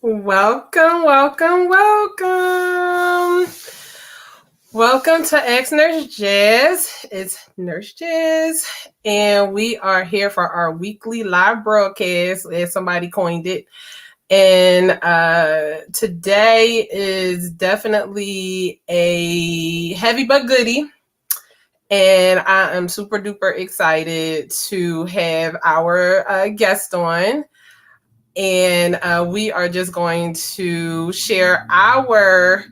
Welcome, welcome, welcome. Welcome to Ex Nurse Jazz. It's Nurse Jazz, and we are here for our weekly live broadcast, as somebody coined it. And today is definitely a heavy but goodie. And I am super duper excited to have our guest on. And we are just going to share our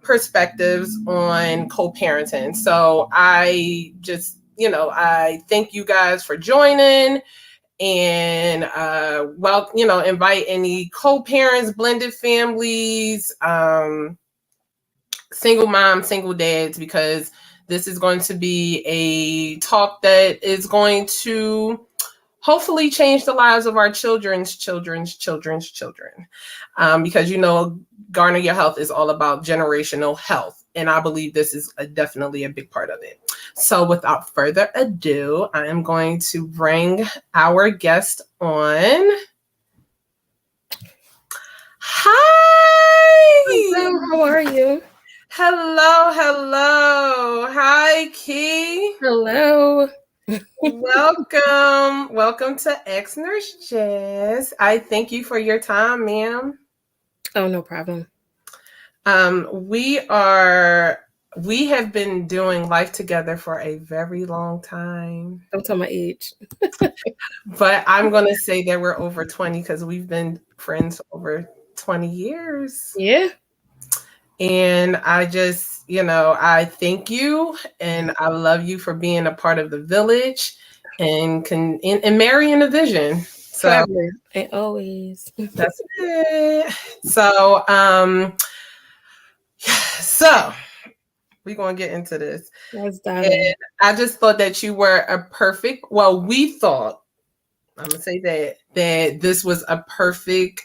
perspectives on co-parenting. So I just, I thank you guys for joining and invite any co-parents, blended families, single moms, single dads, because this is going to be a talk that is going to hopefully change the lives of our children's children. Because, Garner Your Health is all about generational health. And I believe this is definitely a big part of it. So without further ado, I am going to bring our guest on. Hi! Hello, how are you? Hello. Hi, Key. Hello. Welcome to Ex Nurse Jazz. I thank you for your time, ma'am. Oh, no problem. We have been doing life together for a very long time. Don't tell my age. But I'm going to say that we're over 20 because we've been friends over 20 years. Yeah. And I just, I thank you and I love you for being a part of the village and marrying a vision. So Forever and always. that's it. So we're going to get into this. Let's And dive in. I just thought that you were we thought, I'm going to say that this was a perfect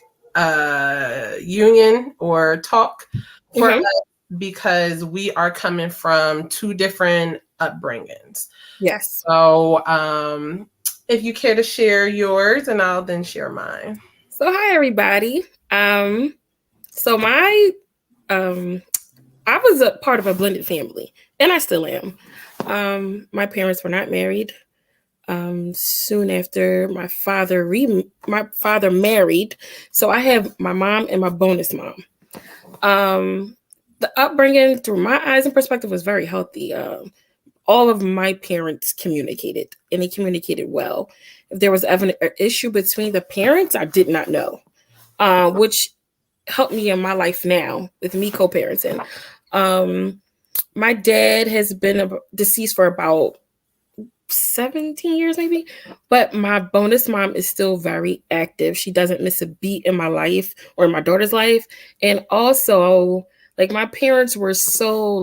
union or talk for us because we are coming from two different upbringings. Yes. So if you care to share yours, and I'll then share mine. So hi everybody. So I was a part of a blended family, and I still am. My parents were not married. Soon after my father married, so I have my mom and my bonus mom. The upbringing through my eyes and perspective was very healthy. All of my parents communicated, and they communicated well. If there was ever an issue between the parents, I did not know, which helped me in my life now with me co-parenting. My dad has been deceased for about 17 years maybe, but my bonus mom is still very active. She doesn't miss a beat in my life or in my daughter's life. And also, like, my parents were so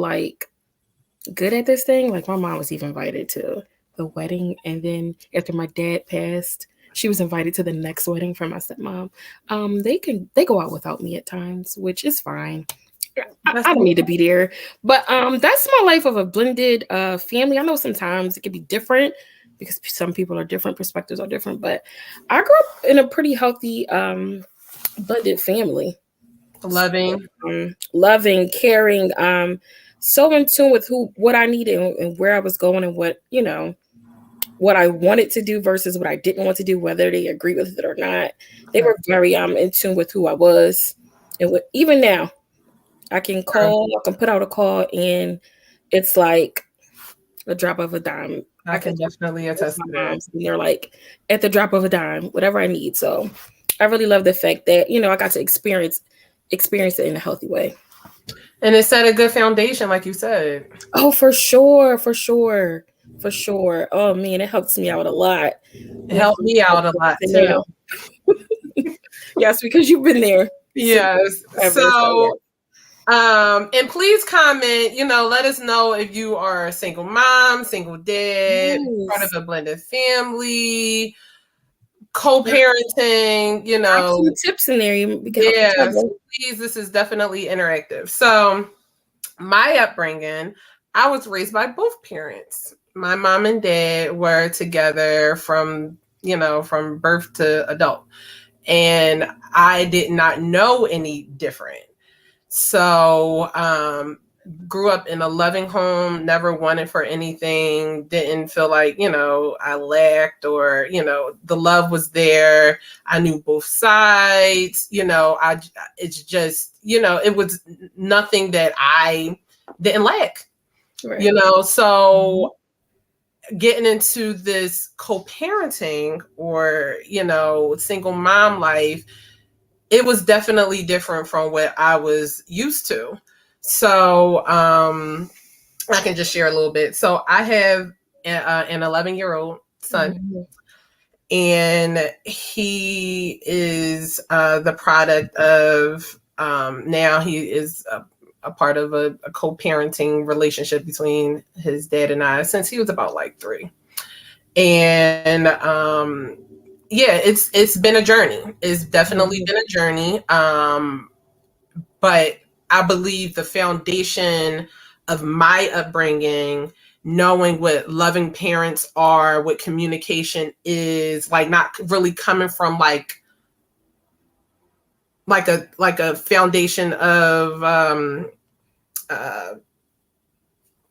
good at this thing. Like, my mom was even invited to the wedding, and then after my dad passed, she was invited to the next wedding for my stepmom. They go out without me at times, which is fine. I don't need to be there. But that's my life of a blended family. I know sometimes it can be different because some people are different, perspectives are different, but I grew up in a pretty healthy blended family. Loving, caring, so in tune with what I needed and where I was going and what I wanted to do versus what I didn't want to do, whether they agree with it or not. They were very in tune with who I was. And even now, I can call, I can put out a call, and it's like a drop of a dime. I can definitely attest to that. And they're like at the drop of a dime, whatever I need. So I really love the fact that, I got to experience it in a healthy way. And it set a good foundation, like you said. Oh, for sure. Oh man, it helps me out a lot. It helped me out a lot too. Yes, because you've been there. Yes. So and please comment, let us know if you are a single mom, single dad, part of a blended family, co-parenting, some tips in there. Please, this is definitely interactive. So my upbringing, I was raised by both parents. My mom and dad were together from birth to adult. and I did not know any different. So grew up in a loving home, never wanted for anything, didn't feel like, I lacked, or, the love was there. I knew both sides, it's just, it was nothing that I didn't lack, Right. So getting into this co-parenting or, single mom life, it was definitely different from what I was used to. So I can just share a little bit. So I have an 11-year-old son, Mm-hmm. and he is the product of now he is a part of a co-parenting relationship between his dad and I since he was about like 3. And yeah, it's been a journey. It's definitely been a journey. But I believe the foundation of my upbringing, knowing what loving parents are, what communication is, like not really coming from like a foundation of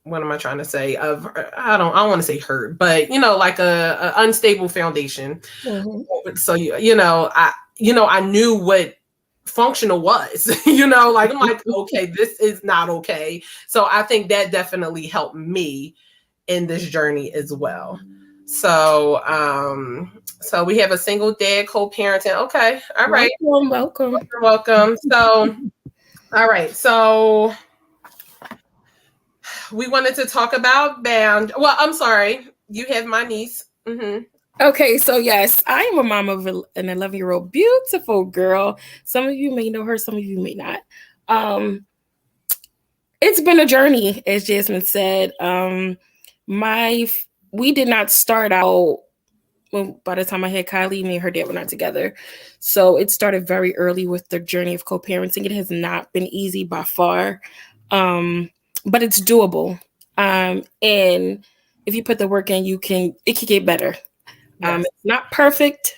what am I trying to say? Of I don't want to say hurt, but like a unstable foundation. Mm-hmm. So I knew what functional was, like I'm like, okay, this is not okay. So I think that definitely helped me in this journey as well. So so we have a single dad co-parenting. Okay, all right. Welcome. You're welcome. So all right, so we wanted to talk about well, I'm sorry, you have my niece. Mm-hmm. Okay, so yes, I am a mom of an 11-year-old beautiful girl. Some of you may know her, some of you may not. It's been a journey, as Jasmine said. We did not start out by the time I had Kylie, me and her dad were not together. So it started very early with the journey of co-parenting. It has not been easy by far, but it's doable. And if you put the work in, it can get better. Yes. It's not perfect,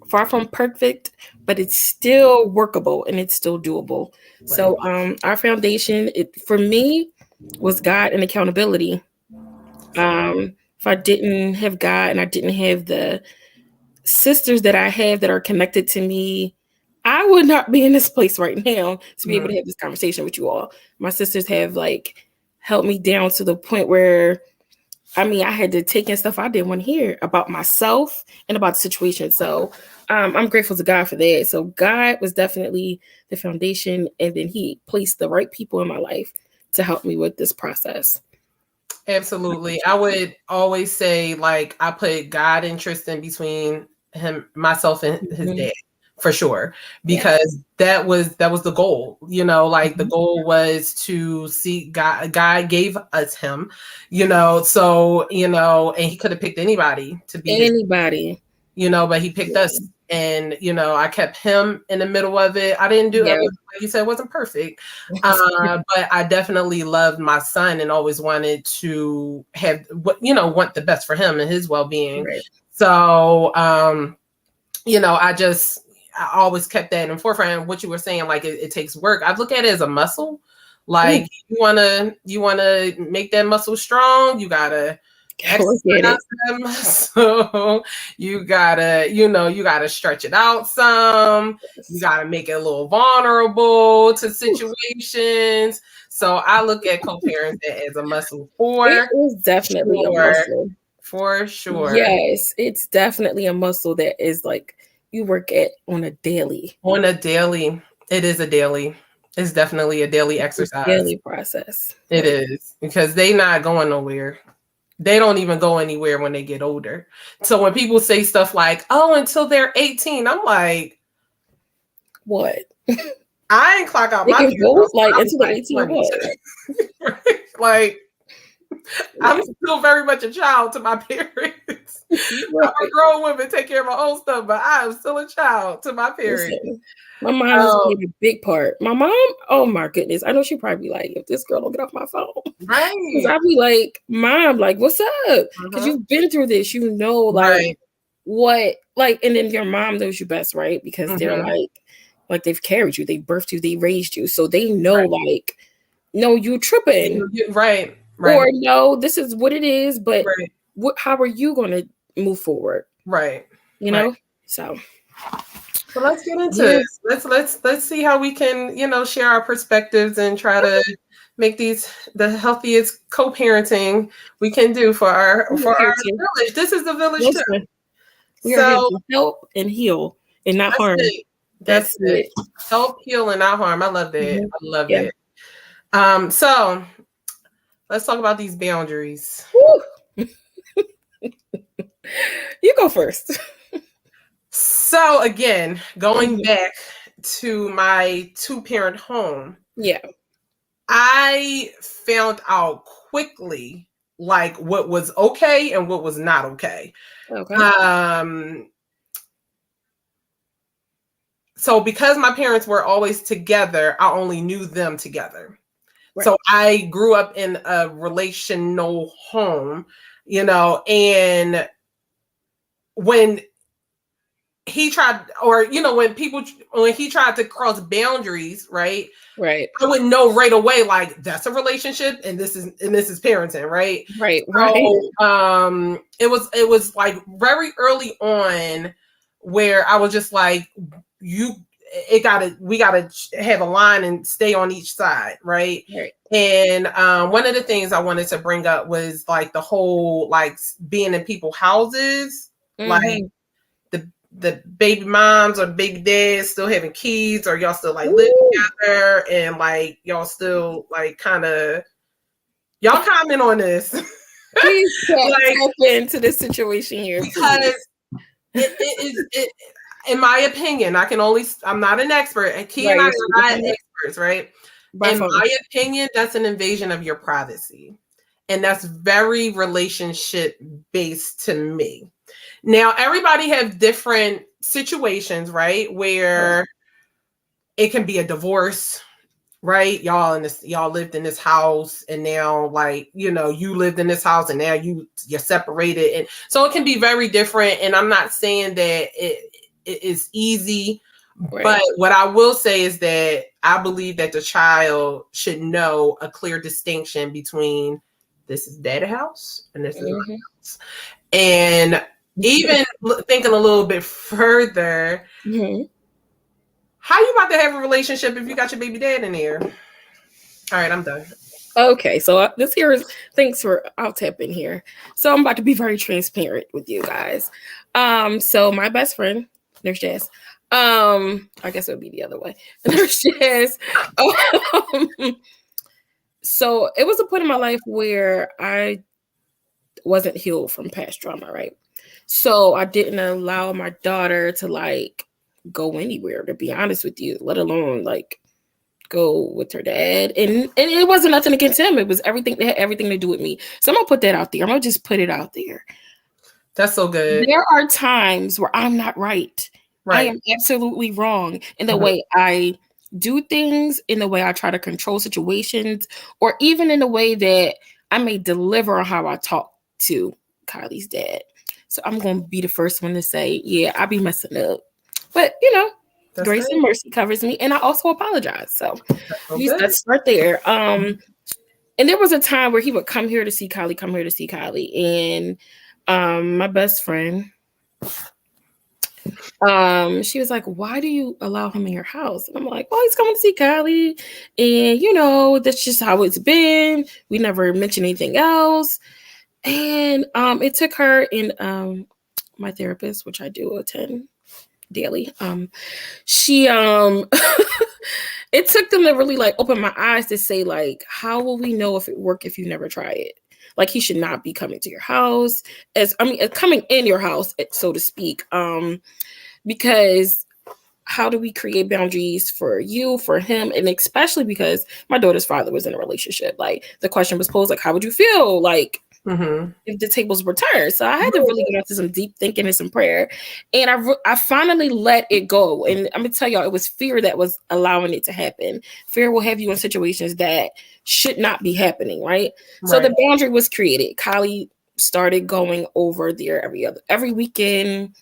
far from perfect, but it's still workable and it's still doable. Right. So our foundation, for me, was God and accountability. If I didn't have God and I didn't have the sisters that I have that are connected to me, I would not be in this place right now to be able to have this conversation with you all. My sisters have helped me down to the point where, I had to take in stuff I didn't want to hear about myself and about the situation. So I'm grateful to God for that. So God was definitely the foundation, and then He placed the right people in my life to help me with this process. Absolutely. I would always say, I put God interest in between myself and his dad, for sure, because that was the goal, the goal was to see God. God gave us him, so, and he could have picked anybody to be anybody, but he picked us. And, I kept him in the middle of it. I didn't do everything. Like you said, it wasn't perfect. But I definitely loved my son and always wanted to have want the best for him and his well-being. Right. So, I always kept that in forefront. What you were saying, it takes work. I look at it as a muscle. You want to make that muscle strong, you got to exercise them. So you gotta stretch it out some. You gotta make it a little vulnerable to situations. So I look at co-parenting as a muscle it is definitely a muscle. For sure. Yes, it's definitely a muscle that is you work at on a daily. It is a daily. It's definitely a daily exercise. Daily process. It is, because they not going nowhere. They don't even go anywhere when they get older. So when people say stuff like, oh, until they're 18, I'm like, what? I ain't clock out my until they're 18 what? I'm still very much a child to my parents. Right. I'm a grown woman, take care of my own stuff, but I am still a child to my parents. Listen, my mom has played a big part. My mom, oh my goodness, I know she'd probably be like, if this girl don't get off my phone. Right. Because I'd be like, Mom, what's up? Because you've been through this, right. what, like, and then your mom knows you best, right? Because they're Mm-hmm. like they've carried you, they birthed you, they raised you, so they know, like, no, you tripping, Right, or right, no, this is what it is, but right, how are you going to move forward? right, You right. know, so So let's get into yeah, this. Let's see how we can, share our perspectives and try to make these the healthiest co-parenting we can do for our we are here to village. This is the village too. listen. We are here So to help and heal and not that's harm. it. That's That's it. it. Help, heal, and not harm. I love that. Mhm. I love Yeah. that. So let's talk about these boundaries. Woo. You go first. So again, going back to my two-parent home, Yeah. I found out quickly like what was okay and what was not okay. Okay. So because my parents were always together, I only knew them together. Right. So I grew up in a relational home, and when he tried, or when he tried to cross boundaries, right? Right. I wouldn't know right away, like that's a relationship and this is parenting, right? Right. So it was like very early on where I was just like, we gotta have a line and stay on each side, right? Right. And one of the things I wanted to bring up was like the whole like being in people's houses, like the baby moms or baby dads still having kids, or y'all still like live together and like y'all still like kind of y'all comment on this. Please like, step into this situation here, because it in my opinion, I'm not an expert, and Key and I are not experts, right? In my opinion, that's an invasion of your privacy, and that's very relationship based to me. Now, everybody have different situations, right? Where it can be a divorce, right? Y'all lived in this house, and now like, you lived in this house and now you're separated. And so it can be very different. And I'm not saying that it is easy, but what I will say is that I believe that the child should know a clear distinction between this is dad's house and this is my house. And even thinking a little bit further, how you about to have a relationship if you got your baby dad in there? All right, I'm done. Okay, so this here is thanks for I'll tap in here. So I'm about to be very transparent with you guys. So my best friend, there's Jazz. I guess it would be the other way. There's Jazz. So it was a point in my life where I wasn't healed from past trauma, right? So I didn't allow my daughter to like go anywhere, to be honest with you, let alone like go with her dad. And it wasn't nothing against him. It was everything that had everything to do with me. So I'm gonna put that out there. I'm gonna just put it out there. That's so good. There are times where I'm not right. I am absolutely wrong in the way I do things, in the way I try to control situations, or even in the way that I may deliver on how I talk to Kylie's dad. So I'm going to be the first one to say, yeah, I be messing up. But, grace and mercy covers me. And I also apologize. So let's start there. And there was a time where he would come here to see Kylie. And my best friend, she was like, why do you allow him in your house? And I'm like, well, he's coming to see Kylie. And, that's just how it's been. We never mentioned anything else. And it took her and my therapist, which I do attend daily. She it took them to really like open my eyes to say, like, how will we know if it worked if you never try it? Like, he should not be coming to your house, coming in your house, so to speak. Because how do we create boundaries for you, for him? And especially because my daughter's father was in a relationship. Like, the question was posed, like, how would you feel? Like, if the tables were turned. So I had to really get into some deep thinking and some prayer. And I finally let it go. And I'm going to tell y'all, it was fear that was allowing it to happen. Fear will have you in situations that should not be happening, right? So the boundary was created. Kylie started going over there every weekend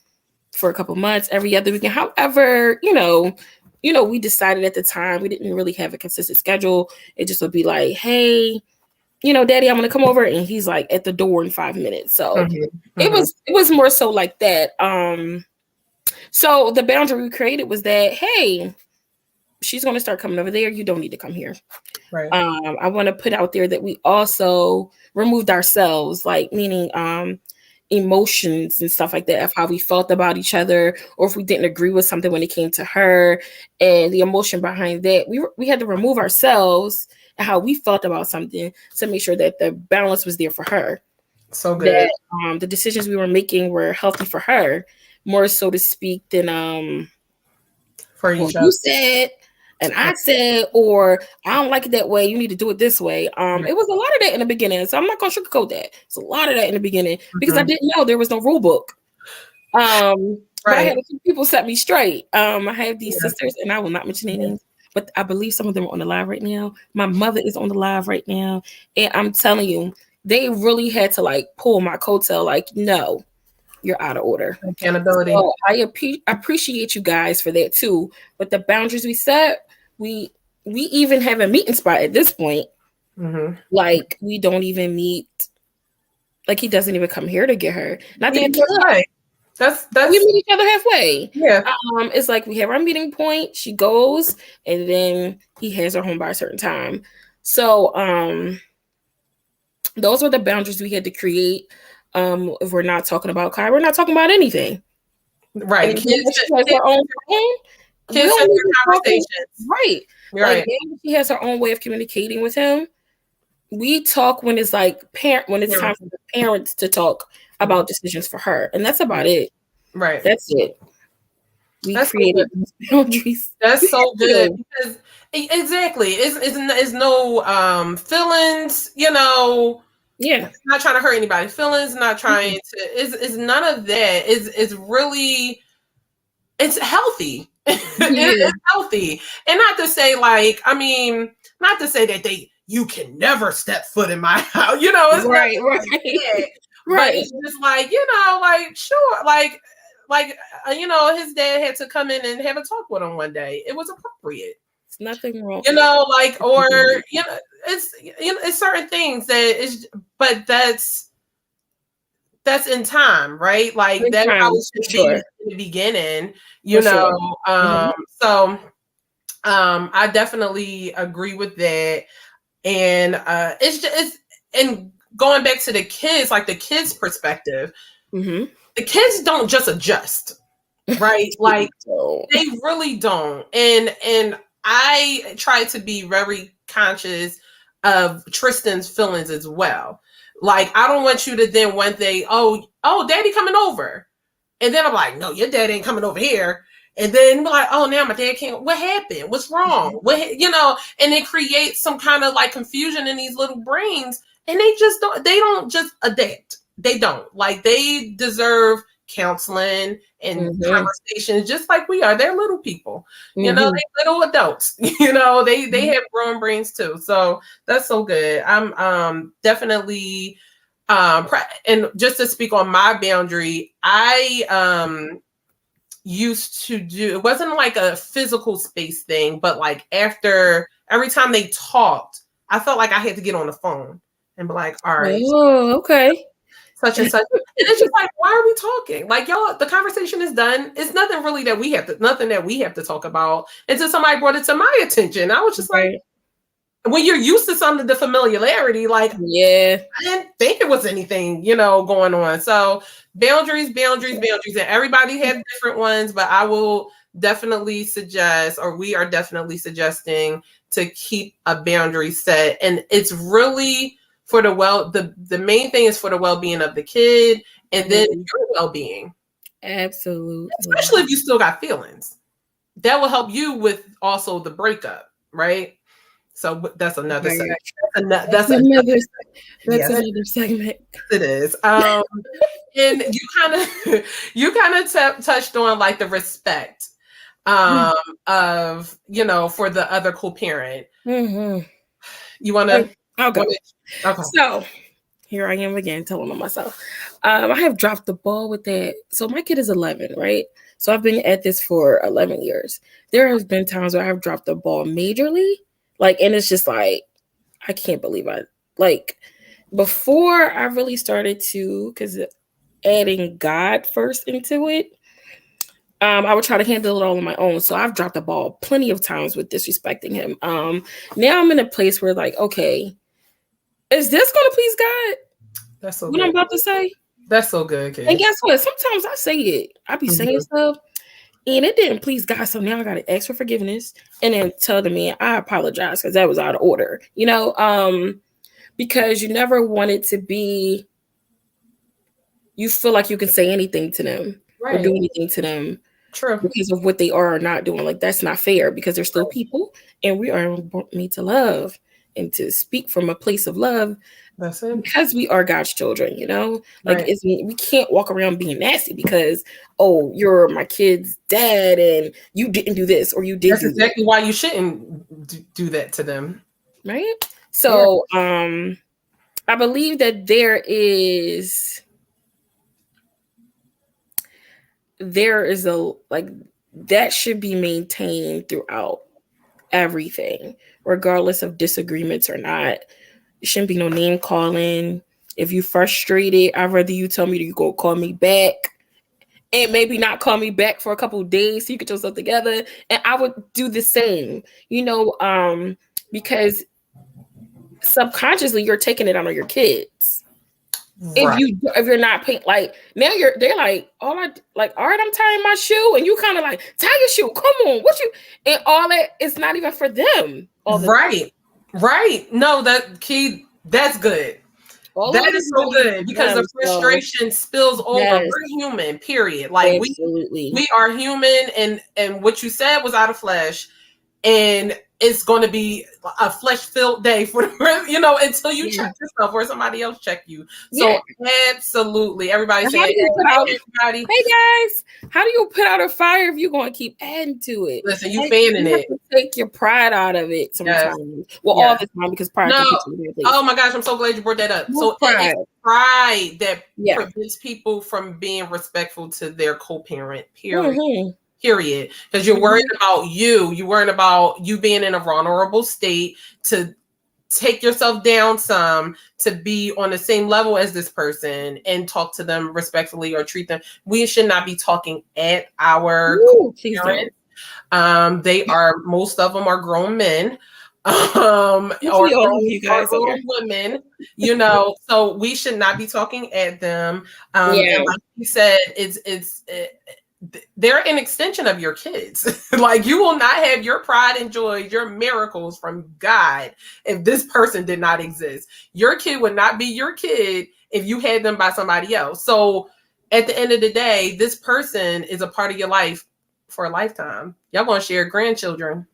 for a couple months, every other weekend. However, we decided at the time we didn't really have a consistent schedule. It just would be like, hey, Daddy, I'm gonna come over, and he's like at the door in 5 minutes. So it was more so like that. So the boundary we created was that, hey, she's gonna start coming over there. You don't need to come here. Right. I want to put out there that we also removed ourselves, like meaning emotions and stuff like that, of how we felt about each other, or if we didn't agree with something when it came to her, and the emotion behind that. We had to remove ourselves and how we felt about something to make sure that the balance was there for her. So good. That the decisions we were making were healthy for her, more so to speak than for each other. You said and I said, or I don't like it that way, you need to do it this way. It was a lot of that in the beginning, so I'm not gonna sugarcoat that. It's a lot of that in the beginning because I didn't know there was no rule book. But I had a few people set me straight. I have these sisters, and I will not mention their names, but I believe some of them are on the live right now. My mother is on the live right now, and I'm telling you, they really had to like pull my coattail, like, no, you're out of order. Accountability. So I appreciate you guys for that too. But the boundaries we set, we even have a meeting spot at this point. Like, we don't even meet. Like, he doesn't even come here to get her. Not that that's right. That's we meet each other halfway. Yeah. It's like we have our meeting point. She goes, and then he has her home by a certain time. So those were the boundaries we had to create. If we're not talking about Kai, we're not talking about anything. Right. Kids have their own conversations. Right. Right. Like, she has her own way of communicating with him. We talk when it's like when it's time for the parents to talk about decisions for her, and that's about it. Right. That's it. That's created these boundaries. That's so good. Because exactly. It's no feelings, Yeah. Not trying to hurt anybody's feelings, not trying to it's none of that. It's really it's healthy. It's healthy. And not to say not to say that you can never step foot in my house, it's right. But it's just like, sure, his dad had to come in and have a talk with him one day. It was appropriate. It's nothing wrong. It's certain things but that's in time, right? Like that's how it should be in the beginning, So I definitely agree with that. And and going back to the kids, like the kids' perspective, the kids don't just adjust, right? Like they really don't. And I try to be very conscious of Tristan's feelings as well. Like, I don't want you to then one day, oh, daddy coming over. And then I'm like, no, your dad ain't coming over here. And then be like, oh, now my dad can't. What happened? What's wrong? And it creates some kind of like confusion in these little brains. And they don't just adapt. They don't. Like, they deserve counseling and conversations just like we are. They're little people, they're little adults, they have grown brains too. So that's so good. I'm definitely and just to speak on my boundary, I used to do, it wasn't like a physical space thing, but like after every time they talked, I felt like I had to get on the phone and be like, all right, okay, such and such. And it's just like, why are we talking? Like, y'all, the conversation is done. It's nothing really that we have to talk about until somebody brought it to my attention. I was just like, when you're used to some of the familiarity, like, I didn't think it was anything, going on. So boundaries, and everybody has different ones, but I will definitely suggest, or we are definitely suggesting, to keep a boundary set. And it's really for the main thing is for the well-being of the kid, and then your well-being. Absolutely. Especially if you still got feelings. That will help you with also the breakup, right? So that's another segment. That's another segment. It is. And you kind of touched on like the respect of for the other co-parent. You want to? I'll go. Okay. So here I am again telling on myself. I have dropped the ball with that. So my kid is 11, right? So I've been at this for 11 years. There has been times where I've dropped the ball majorly, like, and it's just like, I can't believe before I really started to, because adding God first into it, I would try to handle it all on my own. So I've dropped the ball plenty of times with disrespecting him. Now I'm in a place where, like, okay, is this going to please God? That's so what good. I'm about to say? That's so good, kid. And guess what? Sometimes I say it. I be saying stuff, and it didn't please God. So now I got to ask for forgiveness and then tell the man I apologize because that was out of order. Because you never want it to be. You feel like you can say anything to them or do anything to them. True. Because of what they are or not doing. Like, that's not fair because they're still people and we are made to love and to speak from a place of love. That's it. Because we are God's children, we can't walk around being nasty because, oh, you're my kid's dad and you didn't do this or you did. That's exactly why you shouldn't do that to them. Right. So, I believe that there is that should be maintained throughout everything, regardless of disagreements or not. It shouldn't be no name calling. If you frustrated, I'd rather you tell me that you go call me back and maybe not call me back for a couple of days so you get yourself together. And I would do the same, because subconsciously you're taking it on your kids. Right. If you're not paying, like, now they're like, all right, I'm tying my shoe, and you kind of like, tie your shoe, come on, and all that is not even for them. Right. No, that's good. That is so good because the frustration spills over. Yes. We're human, period. Like, we are human, and what you said was out of flesh, and it's going to be a flesh-filled day for until you check yourself or somebody else check you. So absolutely, everybody say, hey guys, how do you put out a fire if you're going to keep adding to it? Listen, you fanning it. Take your pride out of it sometimes. Yes. Well, all the time, because pride. Oh my gosh, I'm so glad you brought that up. So it's pride that prevents people from being respectful to their co-parent. Period. Period. Because you're worried about you're worried about you being in a vulnerable state to take yourself down some to be on the same level as this person and talk to them respectfully or treat them. We should not be talking at our parents. Most of them are grown men. Or grown women, so we should not be talking at them. And like you said, they're an extension of your kids. Like, you will not have your pride and joy, your miracles from God if this person did not exist. Your kid would not be your kid if you had them by somebody else. So at the end of the day, this person is a part of your life for a lifetime. Y'all gonna share grandchildren.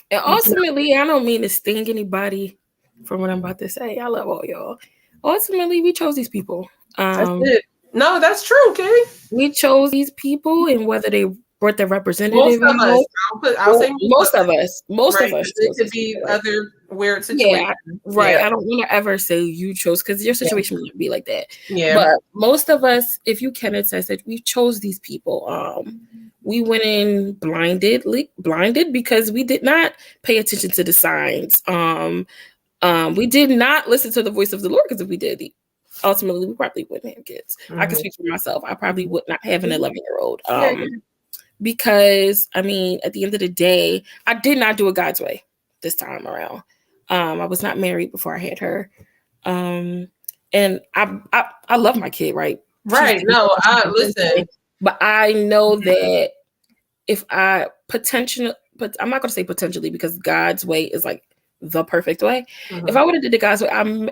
And ultimately, I don't mean to sting anybody from what I'm about to say. I love all y'all. Ultimately, we chose these people. That's it. No, that's true, okay? We chose these people, and whether they brought the representative. Most of us. I'll say most of us. Most of us. It could be other weird situations. Right. I don't want to ever say you chose, because your situation wouldn't be like that. Yeah. But most of us, if you can attest that, we chose these people. We went in blinded because we did not pay attention to the signs. We did not listen to the voice of the Lord, because if we did, ultimately we probably wouldn't have kids. I can speak for myself. I probably would not have an 11-year-old. Because, I mean, at the end of the day, I did not do it God's way this time around. I was not married before I had her. And I love my kid, right? Right. No, listen. But I know that if I potentially, but I'm not going to say potentially, because God's way is like the perfect way. If I would have did it God's way,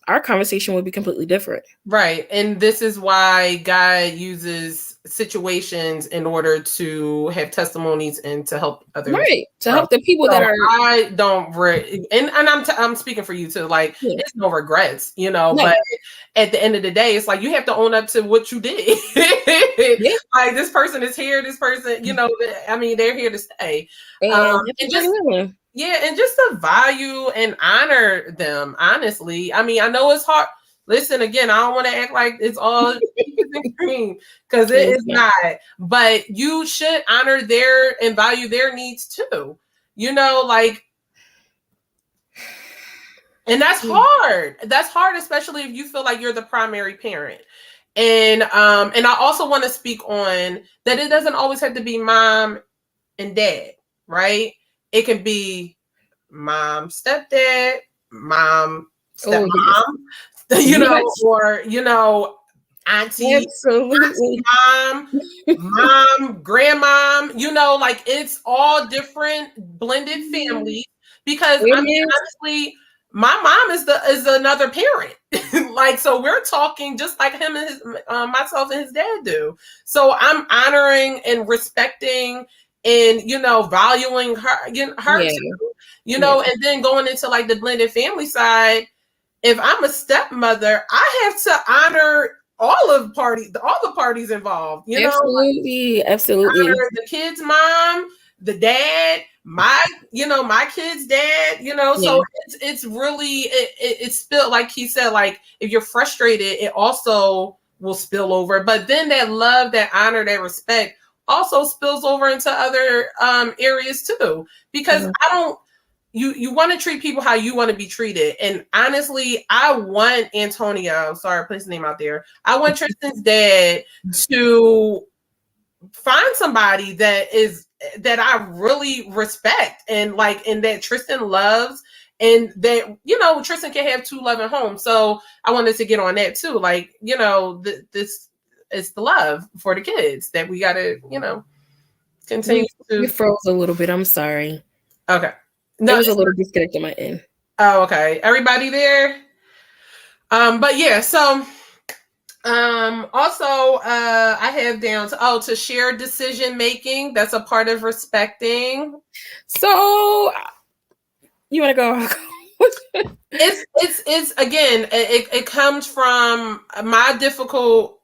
our conversation would be completely different. Right. And this is why God uses situations in order to have testimonies and to help others. Right. To help the people that are. I don't, and I'm speaking for you too. Like, it's no regrets, but at the end of the day, it's like, you have to own up to what you did. Like, this person is here, this person, I mean, they're here to stay. And just to value and honor them, honestly. I mean, I know it's hard. Listen, again, I don't want to act like it's all peaches and cream because it is Yeah. not. But you should honor their and value their needs too. You know, like, and that's hard. That's hard, especially if you feel like you're the primary parent. And I also want to speak on that it doesn't always have to be mom and dad, right? It can be mom, stepdad, mom, stepmom, you know, Yes. or, you know, auntie, Absolutely. mom, grandmom, you know, like it's all different blended families because I mean, honestly, my mom is another parent. Like, so we're talking just like him and his myself and his dad do. So I'm honoring and respecting and, you know, valuing her, Yeah. too, you know, and then going into like the blended family side. If I'm a stepmother, I have to honor all the parties involved, you know, Absolutely. Absolutely. honor the kid's mom, the dad, my kid's dad, you know. Yeah. So it's really it's spill, like he said, like if you're frustrated, it also will spill over. But then that love, that honor, that respect also spills over into other areas too. Because I don't you want to treat people how you want to be treated. And honestly, I want Antonio, sorry, I put his name out there. I want Tristan's dad to find somebody that I really respect and like, and that Tristan loves, and that, you know, Tristan can have two loving homes. So I wanted to get on that too. Like, you know, this is the love for the kids that we gotta, you know, continue You to. froze a little bit. I'm sorry. Okay. No, there was a little disconnect on my end. Oh, okay. Everybody there? But yeah, so also I have down to share decision making. That's a part of respecting. So you want to go? It's again, it comes from my difficult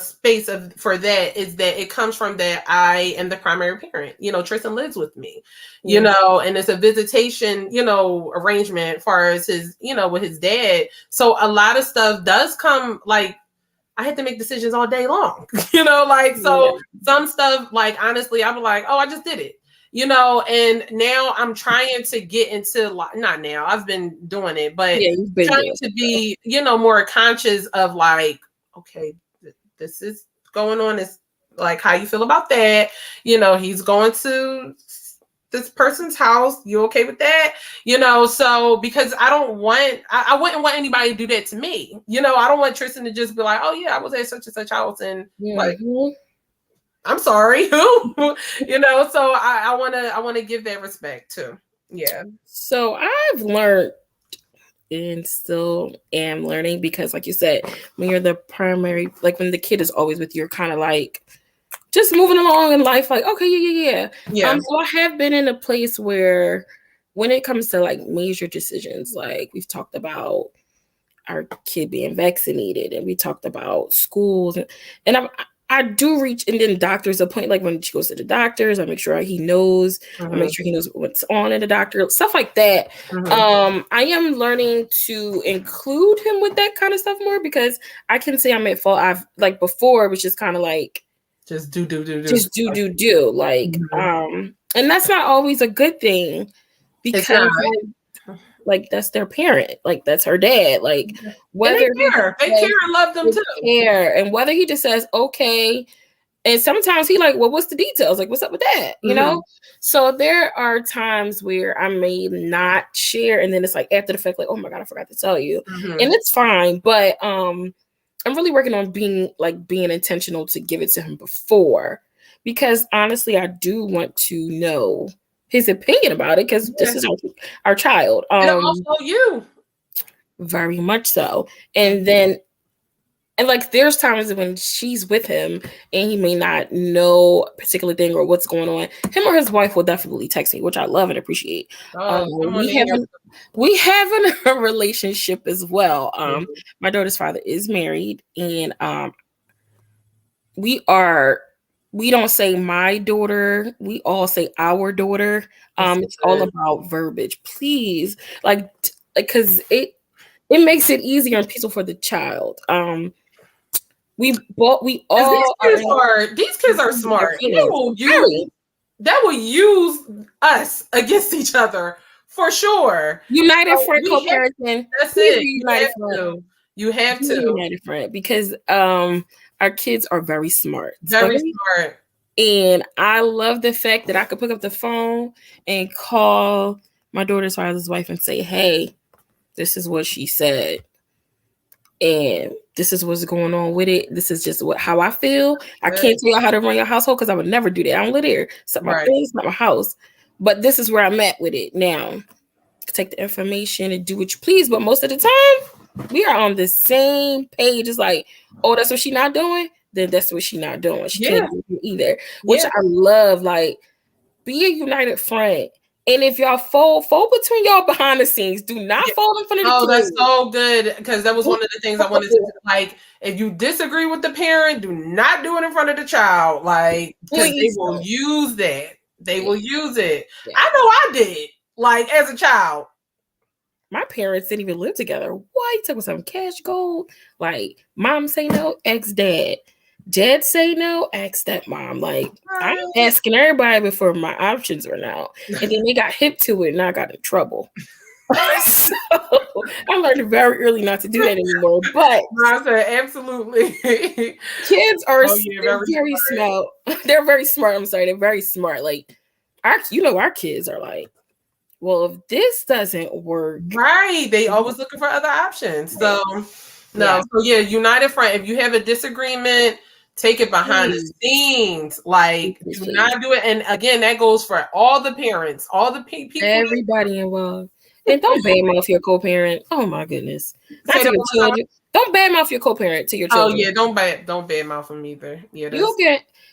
space for that is that it comes from that I am the primary parent. You know, Tristan lives with me, you know, and it's a visitation, you know, arrangement as far as his, you know, with his dad. So a lot of stuff does come, like I had to make decisions all day long, you know, like, so some stuff, like, honestly, I'm like, oh, I just did it, you know, and now I'm trying to get into, not now, I've been doing it, but trying to be, you know, more conscious of like, okay, this is going on. Is like, how you feel about that? You know, he's going to this person's house. You okay with that? You know, so because I don't want, I wouldn't want anybody to do that to me. You know, I don't want Tristan to just be like, oh yeah, I was at such and such house and like, I'm sorry, who? You know, so I want to give that respect too. Yeah. So I've learned and still am learning because, like you said, when you're the primary, like when the kid is always with you, you're kind of like just moving along in life, like, okay, yeah. So I have been in a place where when it comes to like major decisions, like we've talked about our kid being vaccinated and we talked about schools and I do reach, and then doctor's appointment, like when she goes to the doctors, I make sure he knows, I make sure he knows what's on in the doctor, stuff like that. I am learning to include him with that kind of stuff more because I can say I'm at fault. I've, like, before it was just kind of like, just do. Like, and that's not always a good thing because like that's their parent, like that's her dad, like whether they care and love them too. And whether he just says okay, and sometimes he like, well, what's the details? Like, what's up with that? You know? So there are times where I may not share, and then it's like after the fact, like, oh my god, I forgot to tell you, and it's fine. But I'm really working on being intentional to give it to him before, because honestly, I do want to know his opinion about it because this is our child. And also you. Very much so. And then, and like, there's times when she's with him and he may not know a particular thing or what's going on. Him or his wife will definitely text me, which I love and appreciate. We have a relationship as well. My daughter's father is married, and we don't say my daughter, we all say our daughter. It's all about verbiage, please, like because it makes it easier and peaceful for the child. We all these kids are smart. That will use us against each other for sure. United Front co-parenting. That's it. You have to. United Front, because our kids are very smart. Very smart. And I love the fact that I could pick up the phone and call my daughter's father's wife and say, hey, this is what she said. And this is what's going on with it. This is just how I feel. I can't tell you how to run your household because I would never do that. I don't live there. It's not my place, not my house. But this is where I'm at with it now. Take the information and do what you please. But most of the time, we are on the same page. It's like, oh, that's what she's not doing? Then that's what she's not doing. She can't do it either. Which I love. Like, be a united front. And if y'all fold between y'all behind the scenes. Do not fold in front of the kids. Oh, that's so good. Because that was one of the things I wanted to, like, if you disagree with the parent, do not do it in front of the child. Like, because they will use that. They will use it. Yeah. I know I did. Like, as a child. My parents didn't even live together. Why? You took some cash gold. Like, mom say no, ex dad. Dad say no, ask stepmom. Like, I'm asking everybody before my options run out. And then they got hip to it and I got in trouble. So I learned very early not to do that anymore. But I said absolutely. Kids are very smart. They're very smart. I'm sorry, they're very smart. Like, our kids are like, well, if this doesn't work, right? They always looking for other options. So United Front. If you have a disagreement, take it behind the scenes. Like, do not do it. And again, that goes for all the parents, all the people, everybody involved. And don't badmouth your co-parent. Oh my goodness! Not to your children. Don't badmouth your co-parent to your children. Oh yeah, don't badmouth them either. Yeah,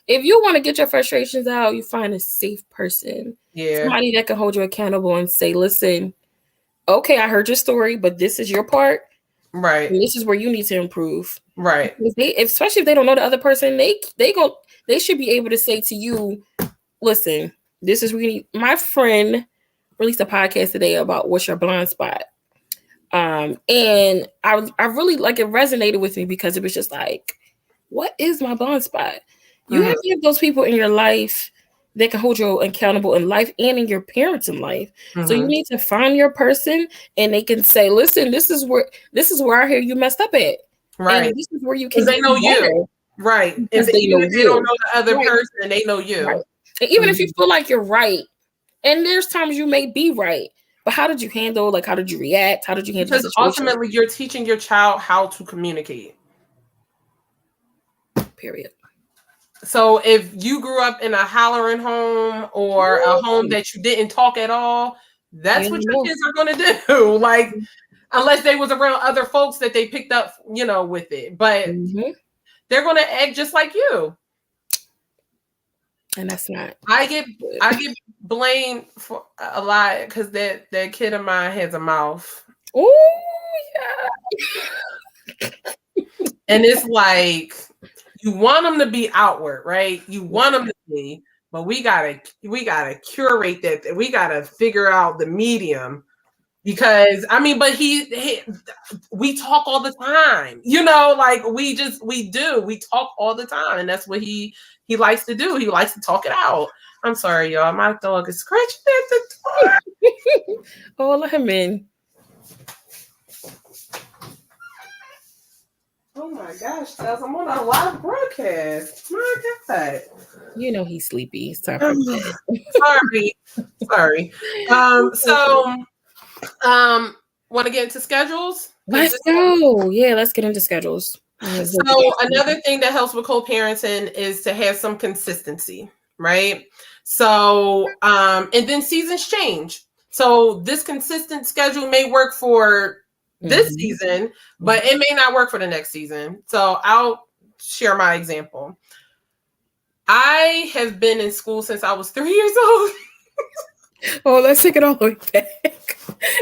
if you want to get your frustrations out, you find a safe person. Yeah, somebody that can hold you accountable and say, "Listen, okay, I heard your story, but this is your part, right? And this is where you need to improve, right?" Especially if they don't know the other person, they should be able to say to you, "Listen, this is really." My friend released a podcast today about what's your blind spot. And I really like it resonated with me because it was just like, what is my blind spot? You have to have those people in your life that can hold you accountable in life and in your parents in life. So you need to find your person and they can say, listen, this is where I hear you messed up at. Right. And this is where you can they know you. Right. If they don't know the other person, they know you. Right. And even if you feel like you're right, and there's times you may be right, but how did you handle, like, how did you react? How did you handle Because ultimately you're teaching your child how to communicate. Period. So if you grew up in a hollering home or a home that you didn't talk at all, that's what your kids are going to do. Like, unless they was around other folks that they picked up, with it. But they're going to act just like you. And that's not. I get blamed for a lot because that kid of mine has a mouth. Oh yeah. And it's like, you want them to be outward, right? You want them to be, but we gotta curate that. We gotta figure out the medium. Because but we talk all the time, like we talk all the time, and that's what he likes to do. He likes to talk it out. I'm sorry, y'all. My dog is scratching at the door. Oh, let him in. Oh my gosh, Tels, I'm on a live broadcast. My God. He's sleepy. It's time for bed. Sorry. Want to get into schedules? Let's go. Yeah, let's get into schedules. So another thing that helps with co-parenting is to have some consistency, right? So, and then seasons change. So this consistent schedule may work for this season, but it may not work for the next season. So I'll share my example. I have been in school since I was 3 years old. Oh, let's take it all the way back.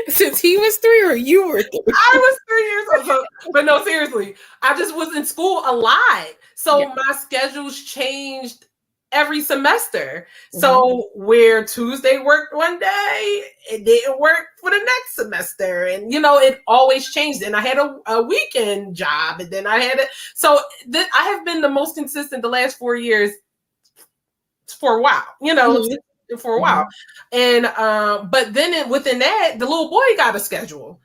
Since he was 3 or you were 3? I was 3 years old. So, but no, seriously. I just was in school a lot. So my schedules changed every semester. So where Tuesday worked one day, it didn't work for the next semester. And, you know, it always changed. And I had a weekend job, and then I had it. So I have been the most consistent the last 4 years for a while, you know, for a while. And, but then within that, the little boy got a schedule.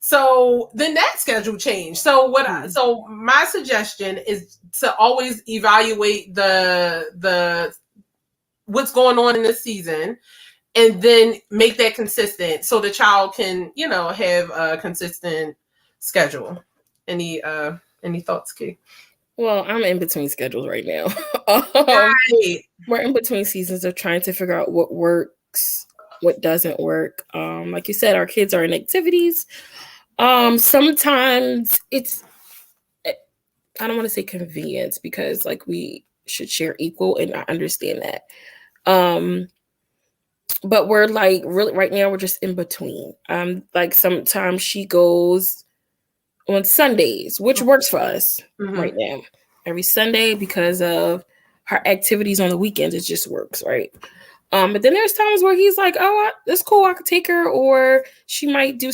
So then that schedule changed. So so my suggestion is to always evaluate the what's going on in the season, and then make that consistent so the child can, you know, have a consistent schedule. Any thoughts, Key? Well, I'm in between schedules right now. Right. We're in between seasons of trying to figure out what works, what doesn't work. Like you said, our kids are in activities. Sometimes it's, I don't want to say convenience, because like we should share equal, and I understand that. But we're like really right now we're just in between. Like sometimes she goes on Sundays, which works for us right now. Every Sunday, because of her activities on the weekends, it just works, right? But then there's times where he's like, "Oh, that's cool. I could take her," or she might do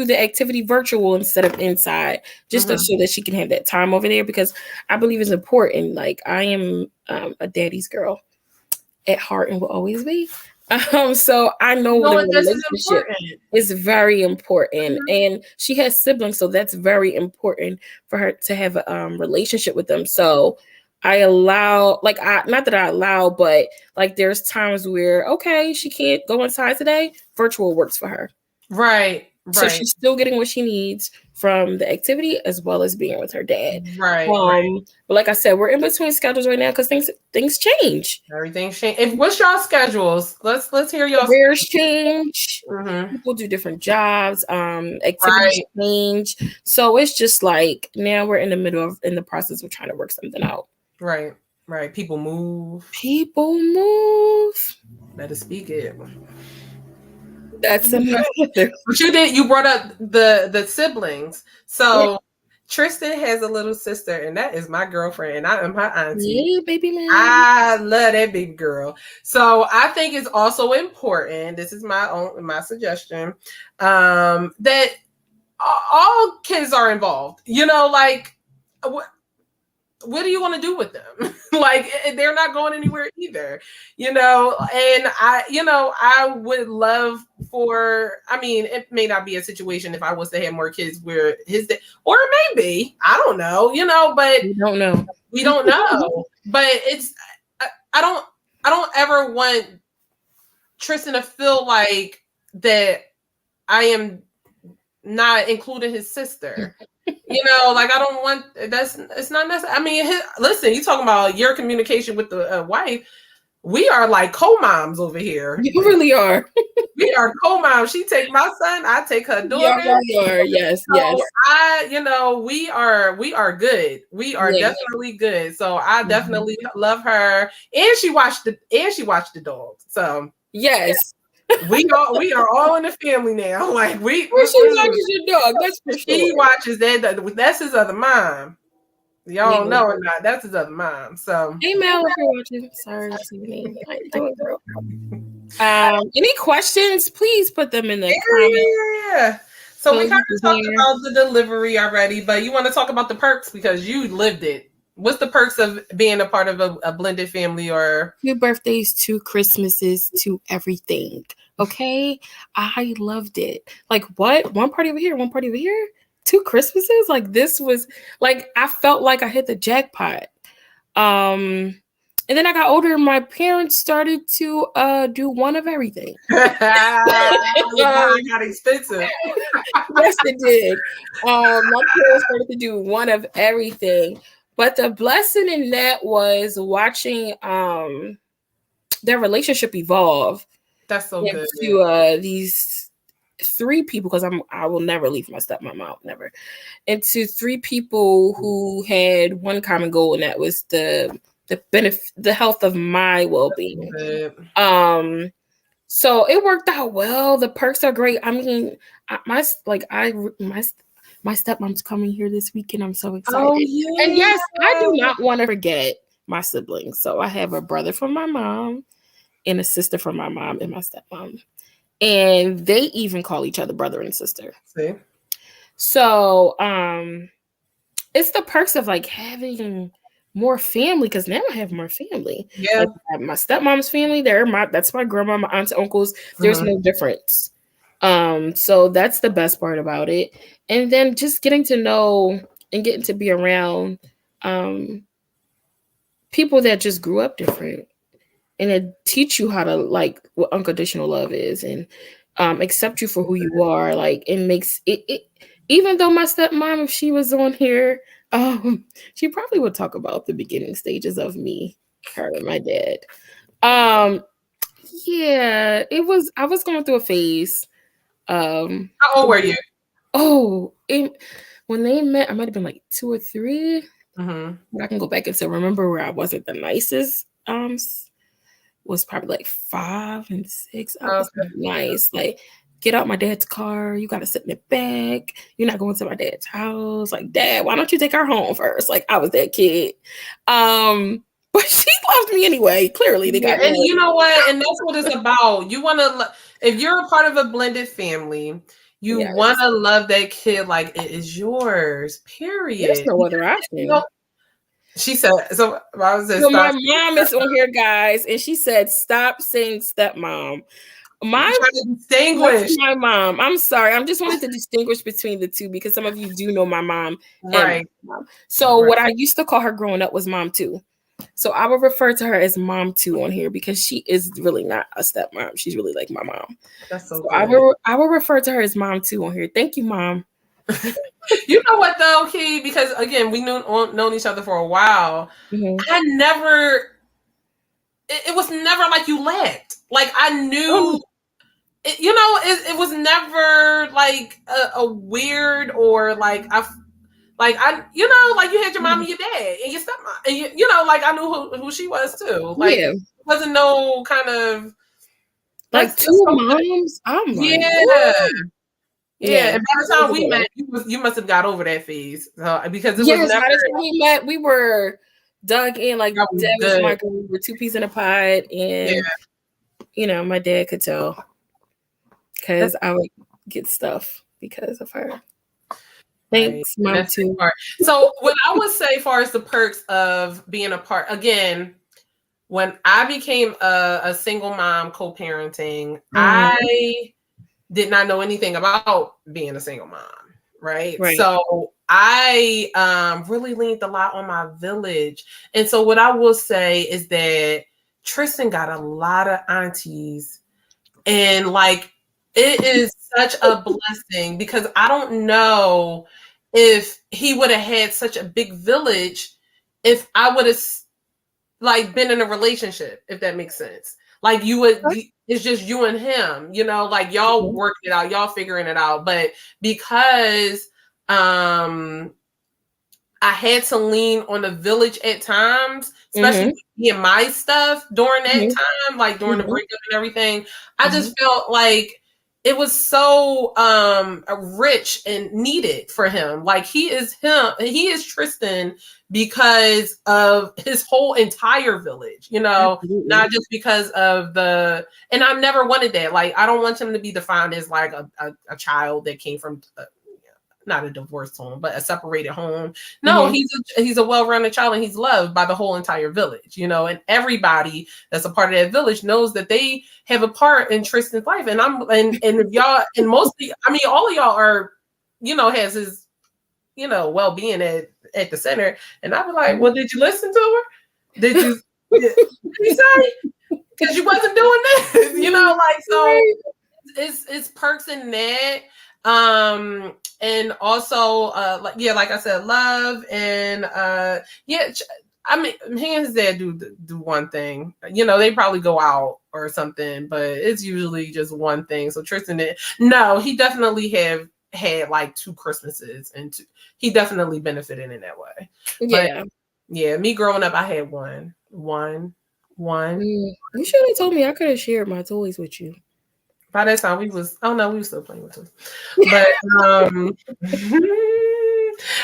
the activity virtual instead of inside, just so that she can have that time over there. Because I believe it's important. Like I am a daddy's girl at heart and will always be. So I know the relationship is very important, and she has siblings, so that's very important for her to have a relationship with them. So I allow, like, not that I allow, but like there's times where, okay, she can't go inside today. Virtual works for her. Right. So she's still getting what she needs from the activity as well as being with her dad. Right. But like I said, we're in between schedules right now because things change. Everything's changed. What's y'all schedules? Let's hear y'all. Careers change. People do different jobs. Activities change. So it's just like now we're in the process of trying to work something out. Right. People move. Better speak it. That's another. But you brought up the siblings. So Tristan has a little sister, and that is my girlfriend, and I am her auntie. Hey, baby man. I love that baby girl. So I think it's also important. This is my suggestion. That all kids are involved. You know, like what do you want to do with them? Like they're not going anywhere either, you know. And I would love for, I mean, it may not be a situation if I was to have more kids where or maybe, I don't know, you know, but we don't know. But it's, I don't ever want Tristan to feel like that I am not including his sister. You know, like I don't want it's not necessary. I mean, listen, you talking about your communication with the wife. We are like co-moms over here. You really are. We are co-moms. She take my son, I take her daughter. Yeah, we are. Yes, so yes. We are good. We are definitely good. So I definitely love her. And she watched the dogs. So yes. We are all in the family now. Like she watches your dog. That's for sure. She watches that. That's his other mom. Y'all don't know or not. That's his other mom. So hey Mel, if you're watching. Sorry, what's your name? How you doing, girl? Any questions? Please put them in the comments. Yeah. So we kind of talked about the delivery already, but you want to talk about the perks because you lived it. What's the perks of being a part of a blended family? Or 2 birthdays, 2 Christmases, 2 everything. Okay, I loved it. Like what? One party over here, one party over here. 2 Christmases. Like this was like I felt like I hit the jackpot. And then I got older, and my parents started to do one of everything. It got expensive. Yes, it did. My parents started to do one of everything. But the blessing in that was watching their relationship evolve. That's so good. To these 3 people, because I will never leave my stepmom out, never. And to 3 people who had one common goal, and that was the benefit, the health of my well-being. So it worked out well. The perks are great. I mean, my stepmom's coming here this weekend. I'm so excited. Oh, yeah. And yes, I do not want to forget my siblings. So I have a brother from my mom and a sister from my mom and my stepmom. And they even call each other brother and sister. See? So it's the perks of like having more family, because now I have more family. Yeah. Like, I have my stepmom's family, that's my grandma, my aunts, uncles. There's no difference. So that's the best part about it. And then just getting to know and getting to be around people that just grew up different, and it teach you how to like what unconditional love is, and accept you for who you are. Like it makes it even though my stepmom, if she was on here, she probably would talk about the beginning stages of me, her and my dad. Yeah, I was going through a phase. How old were you? When they met, I might have been like 2 or 3. Mm-hmm. But I can go back and still remember where I wasn't the nicest. Was probably like 5 and 6. I was nice. Like, get out my dad's car. You gotta sit in the back. You're not going to my dad's house. Like, Dad, why don't you take her home first? Like, I was that kid. But she loved me anyway. Clearly, they got and you know what? And that's what it's about. You want to, if you're a part of a blended family, you want to love that kid like it is yours. Period. There's no other option. You know, she said, so I was so my mom is on here, guys, and she said, stop saying stepmom. My mom. I'm sorry. I'm just wanting to distinguish between the two, because some of you do know my mom. Right. My mom. So what I used to call her growing up was Mom 2. So I would refer to her as Mom 2 on here, because she is really not a stepmom. She's really like my mom. That's so I will refer to her as Mom 2 on here. Thank you, Mom. You know what though, Key? Because again, we known each other for a while. Mm-hmm. I never. It was never like you lacked. Like I knew. It was never like a weird or like I like you had your mom and your dad and your stepmom, and like I knew who she was too. Like it wasn't no kind of like two moms. I'm like, yeah. And by the time we met, you must have got over that phase, because it was never. By the time we met, we were dug in like Dad was Michael. We were 2 peas in a pod, and my dad could tell. Because I would get stuff because of her. Thanks, Mom 2. So what I would say, as far as the perks of being a part, again, when I became a single mom co-parenting, I did not know anything about being a single mom, right? So I really leaned a lot on my village. And so what I will say is that Tristan got a lot of aunties, and like, it is such a blessing, because I don't know if he would have had such a big village if I would have like been in a relationship, if that makes sense. Like it's just you and him, like y'all working it out, y'all figuring it out. But because I had to lean on the village at times, especially in my stuff during that time, like during the breakup and everything, I just felt like it was so rich and needed for him. Like he is Tristan because of his whole entire village, not just because of and I never wanted that. Like, I don't want him to be defined as like a child that came from not a divorced home, but a separated home. No, he's a well-rounded child, and he's loved by the whole entire village, and everybody that's a part of that village knows that they have a part in Tristan's life. And if y'all, and mostly, all of y'all are, has his, well-being at the center. And I'd be like, well, did you listen to her? Did you say? Because you wasn't doing this, so it's perks in that. And also, like I said, love and he and his dad do one thing. They probably go out or something, but it's usually just one thing. So Tristan he definitely had like 2 Christmases, and he definitely benefited in that way. Yeah. But, yeah, me growing up, I had one. You should have told me. I could have shared my toys with you. By that time, we were still playing with them. But,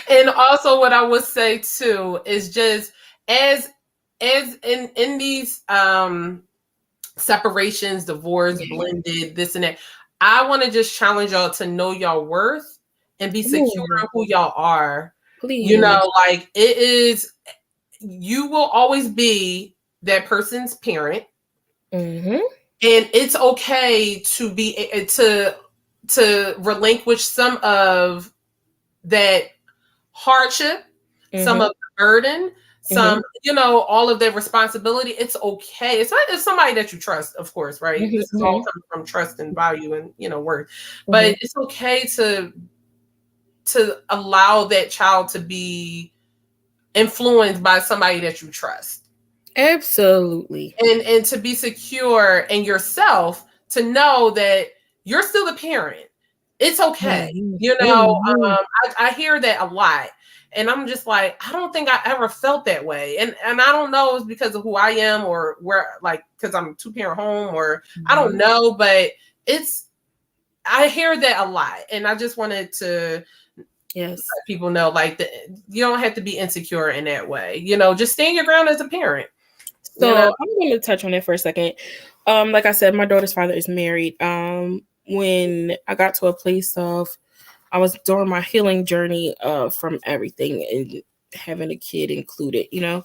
and also what I would say too is just as as in these separations, divorce, blended, this and that, I want to just challenge y'all to know y'all worth and be secure in who y'all are. Please. You know, like it is, you will always be that person's parent. Mm-hmm. And it's okay to be to relinquish some of that hardship, some of the burden, some, you know, all of that responsibility. It's okay. It's not, it's somebody that you trust, of course, right? This is all coming from trust and value and, you know, worth. But it's okay to allow that child to be influenced by somebody that you trust. Absolutely. And to be secure in yourself, to know that you're still the parent. It's okay. You know, I hear that a lot. And I'm just like, I don't think I ever felt that way. And I don't know if it's because of who I am or where, like, because I'm a 2-parent home, or I don't know, but I hear that a lot. And I just wanted to let people know, like, you don't have to be insecure in that way. You know, just stand your ground as a parent. So you know? I'm going to touch on that for a second. Like I said, my daughter's father is married. When I got to a place of, I was during my healing journey from everything and having a kid included, you know,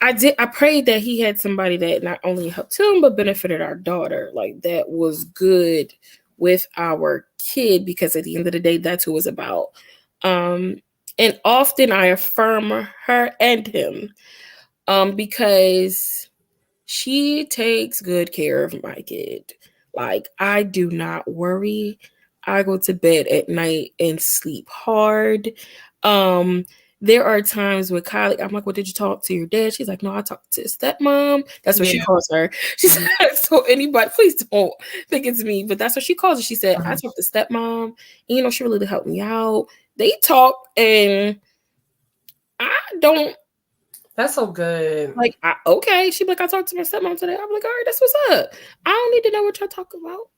I prayed that he had somebody that not only helped him, but benefited our daughter. Like, that was good with our kid, because at the end of the day, that's who it was about. And often I affirm her and him because she takes good care of my kid. Like, I do not worry. I go to bed at night and sleep hard. There are times with Kylie, I'm like, well, did you talk to your dad? She's like, no, I talked to stepmom. That's what she calls her. She said, so anybody, please don't think it's me, but that's what she calls her. She said, I talked to stepmom, and, you know, she really helped me out. They talk, and I don't. That's so good. Like, okay. She'd be like, I talked to my stepmom today. I'm like, all right, that's what's up. I don't need to know what y'all talk about.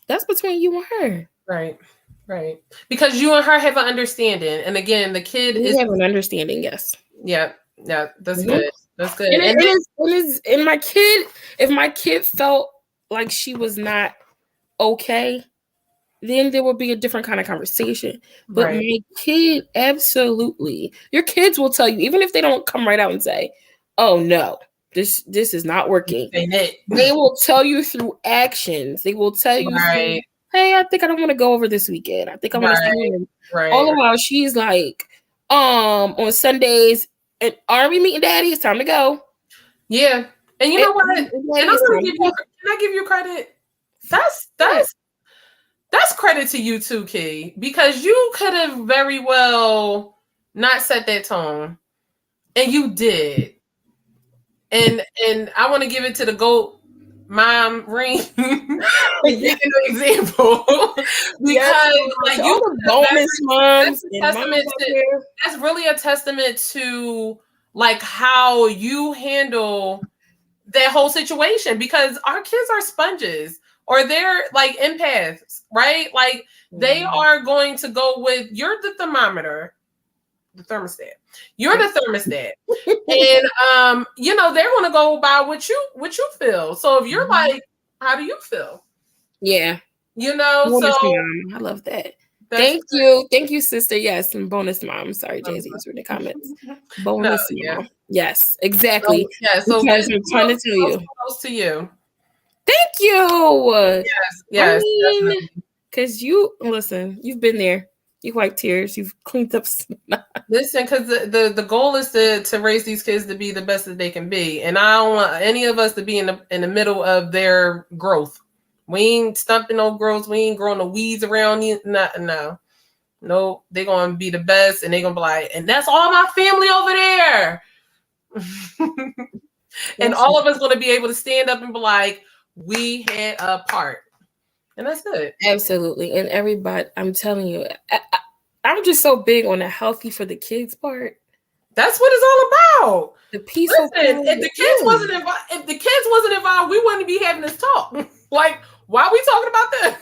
That's between you and her. Right. Right. Because you and her have an understanding. And again, the kid is have an understanding, yes. Yeah. Yeah. That's good. That's good. And it is, and my kid, if my kid felt like she was not okay, then there will be a different kind of conversation. But my kid, absolutely. Your kids will tell you, even if they don't come right out and say, oh no, this is not working. They will tell you through actions. They will tell you through, hey, I think I don't want to go over this weekend. I think I want to stay home. All the while she's like, on Sundays, and are we meeting daddy? It's time to go. Yeah. And you know what? And can I give you credit? That's credit to you too, Key, because you could have very well not set that tone, and you did. And I want to give it to the GOAT mom ring for giving an example, because like you bonus moms. That's really a testament to like how you handle that whole situation, because our kids are sponges, or they're like empaths, right? Like they are going to go with, you're the thermometer, the thermostat. You're the thermostat. And you know, they're gonna go by what you feel. So if you're like, how do you feel? Yeah. You know, bonus mom. I love that. Thank you, sister. Yes, and bonus mom. Sorry, Jay-Z was in the comments. Bonus mom. Yes, exactly. So because I'm trying to tell you. Close to you. Thank you. Yes. Because you've been there. You wipe tears. You've cleaned up. Listen, because the goal is to raise these kids to be the best that they can be, and I don't want any of us to be in the middle of their growth. We ain't stumping no growth. We ain't growing the weeds around you. No, they're gonna be the best, and they're gonna be like, and that's all my family over there. And all of us gonna be able to stand up and be like, we had a part. And that's good. Absolutely. And everybody, I'm telling you, I'm just so big on the healthy for the kids part. That's what it's all about. The peaceful. Listen, if the kids wasn't involved, we wouldn't be having this talk. Like, why are we talking about that?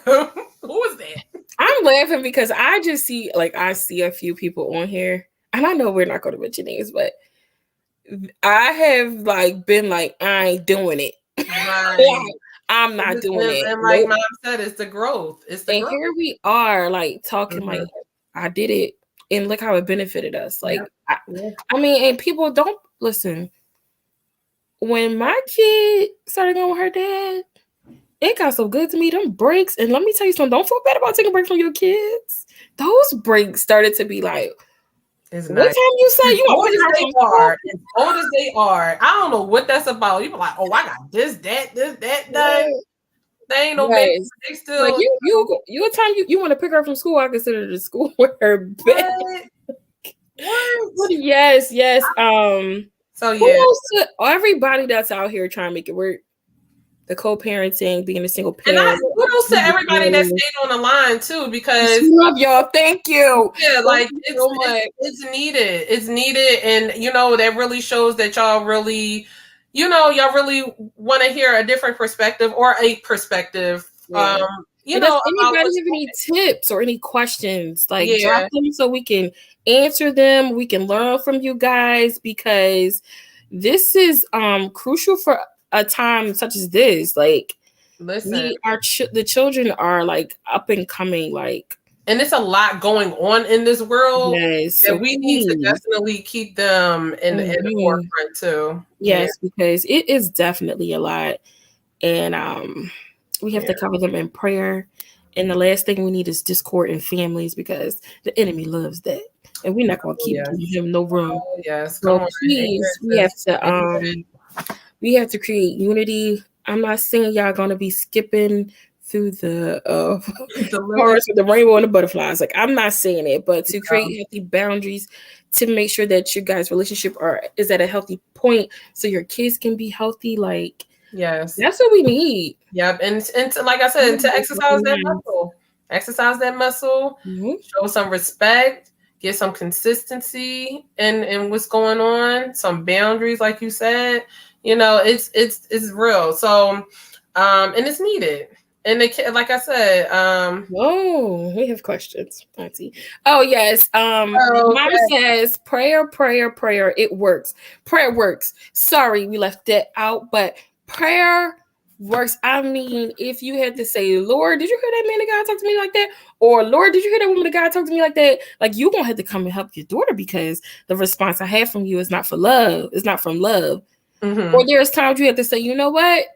Who is that? I'm laughing because I just see, I see a few people on here, and I know we're not going to mention names, but I have like been like, I ain't doing it. Right. I'm not doing it. And like Nope. Mom said, it's the growth. It's the And growth. here we are, like talking like Mhm. I did it, and look how it benefited us. Like, Yeah. I mean, and people don't listen. When my kid started going with her dad, it got so good to me. Them breaks, and let me tell you something. Don't feel bad about taking a break from your kids. Those breaks started to be like, It's what nice. time you say you Old want as to they are, as old as they are, I don't know what that's about. You be like, oh, I got this, that done. They ain't no baby. Yes. They Like still you a time you want to pick her up from school, I consider the school with her bed. What? Yes. So Who yeah, knows to everybody that's out here trying to make it work? The co-parenting, being a single and I parent. kudos to everybody that stayed on the line too, because Love y'all. Thank you. yeah, like Thank you so much. it's needed. It's needed, and you know that really shows that y'all really, you know, y'all really want to hear a different perspective or a perspective. Yeah. You And know, does about anybody what's have any tips or any questions? Like yeah. drop them so we can answer them. We can learn from you guys because this is crucial for a time such as this. Like Listen, we are the children are like up and coming, like and it's a lot going on in this world yes, that so we need to please. definitely keep them in the forefront too. Yes, because it is definitely a lot. And we have to cover them in prayer. And the last thing we need is discord in families because the enemy loves that. And we're not gonna keep giving him no room. Yes, So come on. please, we have to create unity. I'm not saying y'all gonna be skipping through the forest with the rainbow and the butterflies. Like I'm not saying it, but to create healthy boundaries to make sure that your guys' relationship is at a healthy point so your kids can be healthy. Like yes, that's what we need. Yep, and to, like I said, to exercise that muscle, show some respect, get some consistency in what's going on, some boundaries, like you said. You know, it's real. So, and it's needed. And like I said, oh, we have questions, Auntie. Oh yes. Mama says prayer. It works. Prayer works. Sorry, we left that out, but prayer works. I mean, if you had to say, Lord, did you hear that man of God talk to me like that? Or Lord, did you hear that woman of God talk to me like that? Like you're gonna have to come and help your daughter because the response I have from you is not for love. It's not from love. Or there's times you have to say, you know what?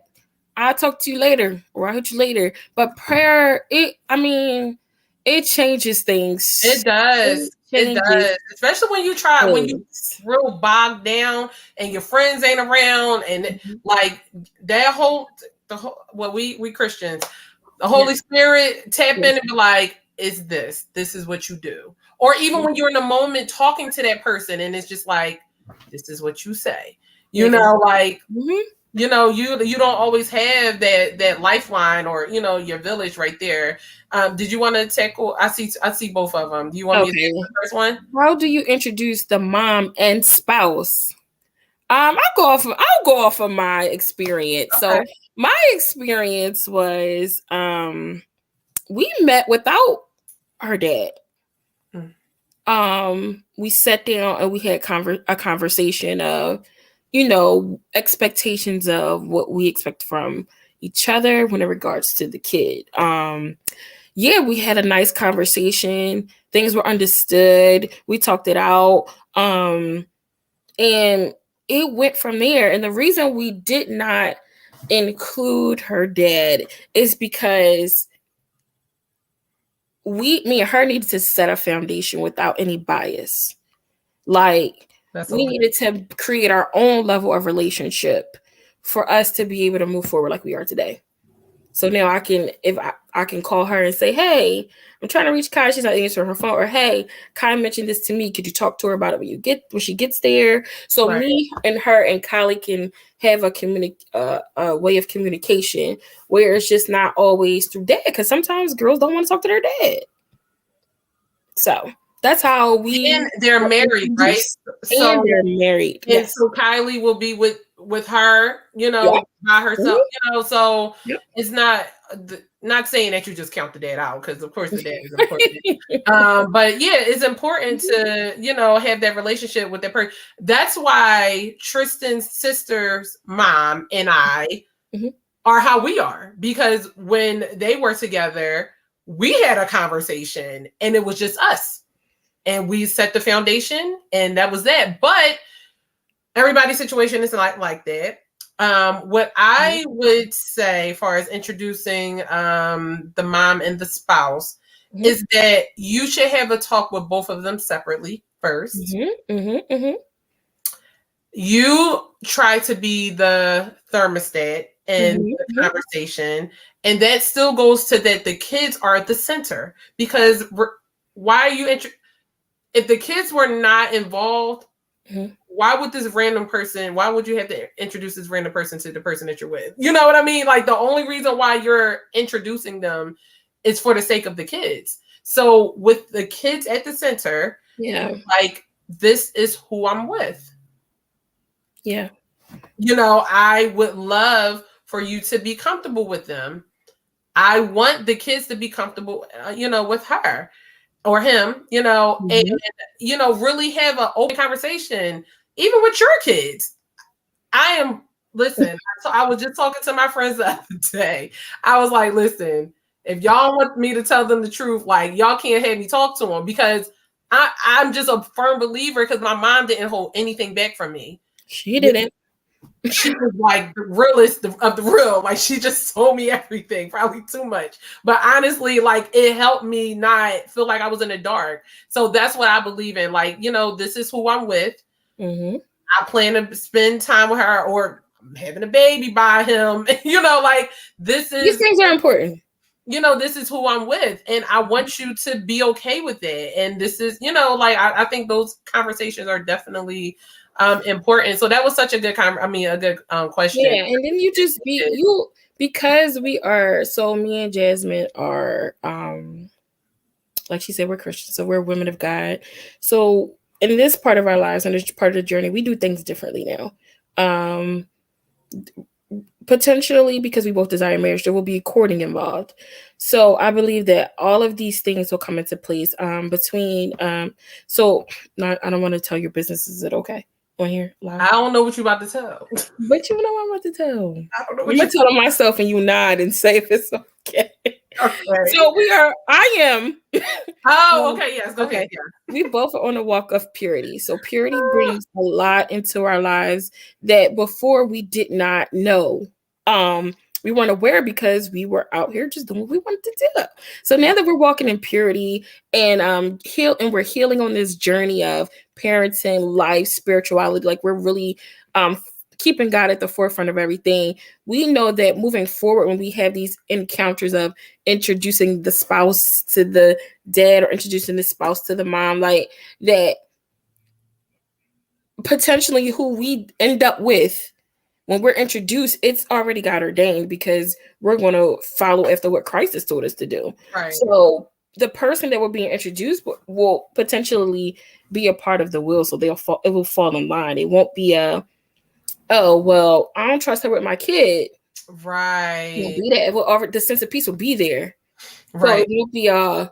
I'll talk to you later, or I'll hit you later. But prayer, it changes things. It does. It does. Especially when you real bogged down and your friends ain't around and like that we Christians, the Holy Spirit tap in and be like, this is what you do. Or even when you're in a moment talking to that person and it's just like, this is what you say. You know, like you know, you don't always have that lifeline or your village right there. Did you want to tackle? I see both of them. Do you want me to take the first one? How do you introduce the mom and spouse? I'll go off of my experience. Okay. So my experience was we met without her dad. We sat down and we had a conversation of expectations of what we expect from each other when it regards to the kid. We had a nice conversation. Things were understood. We talked it out. And it went from there. And the reason we did not include her dad is because me and her needed to set a foundation without any bias. Like we needed to create our own level of relationship for us to be able to move forward like we are today. So now I can call her and say, hey, I'm trying to reach Kai. She's not answering her phone. Or hey, Kai mentioned this to me. Could you talk to her about it when she gets there? So me and her and Kylie can have a way of communication where it's just not always through dad. Because sometimes girls don't want to talk to their dad. So that's how and they're married, right? So they're married. And so Kylie will be with her, by herself, so it's not not saying that you just count the dad out, because of course the dad is important. But yeah, it's important to, have that relationship with that person. That's why Tristan's sister's mom and I are how we are, because when they were together, we had a conversation and it was just us, and we set the foundation, and that was that. But everybody's situation isn't like that. What I would say, as far as introducing the mom and the spouse, is that you should have a talk with both of them separately first. You try to be the thermostat in the conversation, and that still goes to that the kids are at the center, because why are you if the kids were not involved, why would why would you have to introduce this random person to the person that you're with? You know what I mean? Like, the only reason why you're introducing them is for the sake of the kids. So with the kids at the center, like, this is who I'm with. Yeah. I would love for you to be comfortable with them. I want the kids to be comfortable, with her or him, and, really have an open conversation, even with your kids. Listen, I was just talking to my friends the other day. I was like, listen, if y'all want me to tell them the truth, like, y'all can't have me talk to them, because I'm just a firm believer, because my mom didn't hold anything back from me. She didn't. She was like the realest of the real. Like, she just told me everything, probably too much. But honestly, like, it helped me not feel like I was in the dark. So that's what I believe in. Like, this is who I'm with. I plan to spend time with her, or I'm having a baby by him. Like, these things are important. This is who I'm with, and I want you to be okay with it. And this is, like, I think those conversations are definitely important. So that was such a good question. Yeah, and then you just because we are, so me and Jasmine are like she said, we're Christians, so we're women of God. So in this part of our lives and this part of the journey, we do things differently now. Potentially, because we both desire marriage, there will be courting involved. So I believe that all of these things will come into place between so I don't want to tell your business. Is it okay on here live? I don't know what you're about to tell. But you know what I'm about to tell. I don't know what I'm gonna tell myself, and you nod and say if it's okay. Okay. So I am. Oh, okay, yes, go ahead. Yeah. We both are on a walk of purity. So purity brings a lot into our lives that before we did not know. We weren't aware, because we were out here just doing what we wanted to do. So now that we're walking in purity and we're healing on this journey of parenting, life, spirituality, like, we're really keeping God at the forefront of everything. We know that moving forward, when we have these encounters of introducing the spouse to the dad or introducing the spouse to the mom, like, that potentially who we end up with when we're introduced, it's already God ordained, because we're going to follow after what Christ has told us to do. Right. So the person that we're being introduced will potentially be a part of the will. So it will fall in line. It won't be oh, well, I don't trust her with my kid. Right. It won't be that. It will offer, the sense of peace will be there. Right. So it won't be I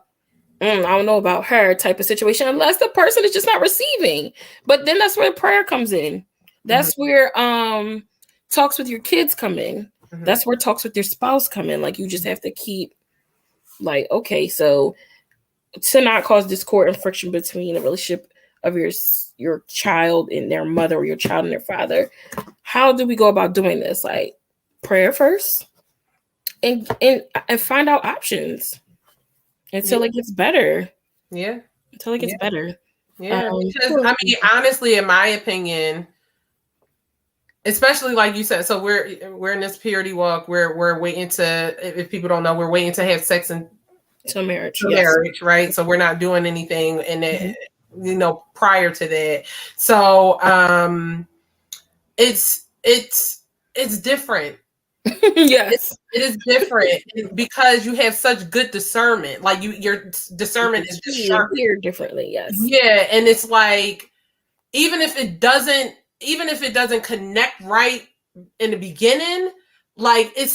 don't know about her type of situation, unless the person is just not receiving. But then that's where prayer comes in. That's where talks with your kids come in. That's where talks with your spouse come in. Like, you just have to keep, like, okay, so to not cause discord and friction between the relationship of your child and their mother, or your child and their father, how do we go about doing this? Like, prayer first, and find out options until it gets better. Yeah. Until it gets better. Yeah. Because, honestly, in my opinion, especially like you said, so we're in this purity walk. We're waiting to, if people don't know, we're waiting to have sex until marriage. Marriage, right? So we're not doing anything in it, prior to that. So it's different. Yes, it is different because you have such good discernment. Like, your discernment is just sharp. Hear differently. Yes. Yeah, and it's like, even if it doesn't connect right in the beginning, like, it's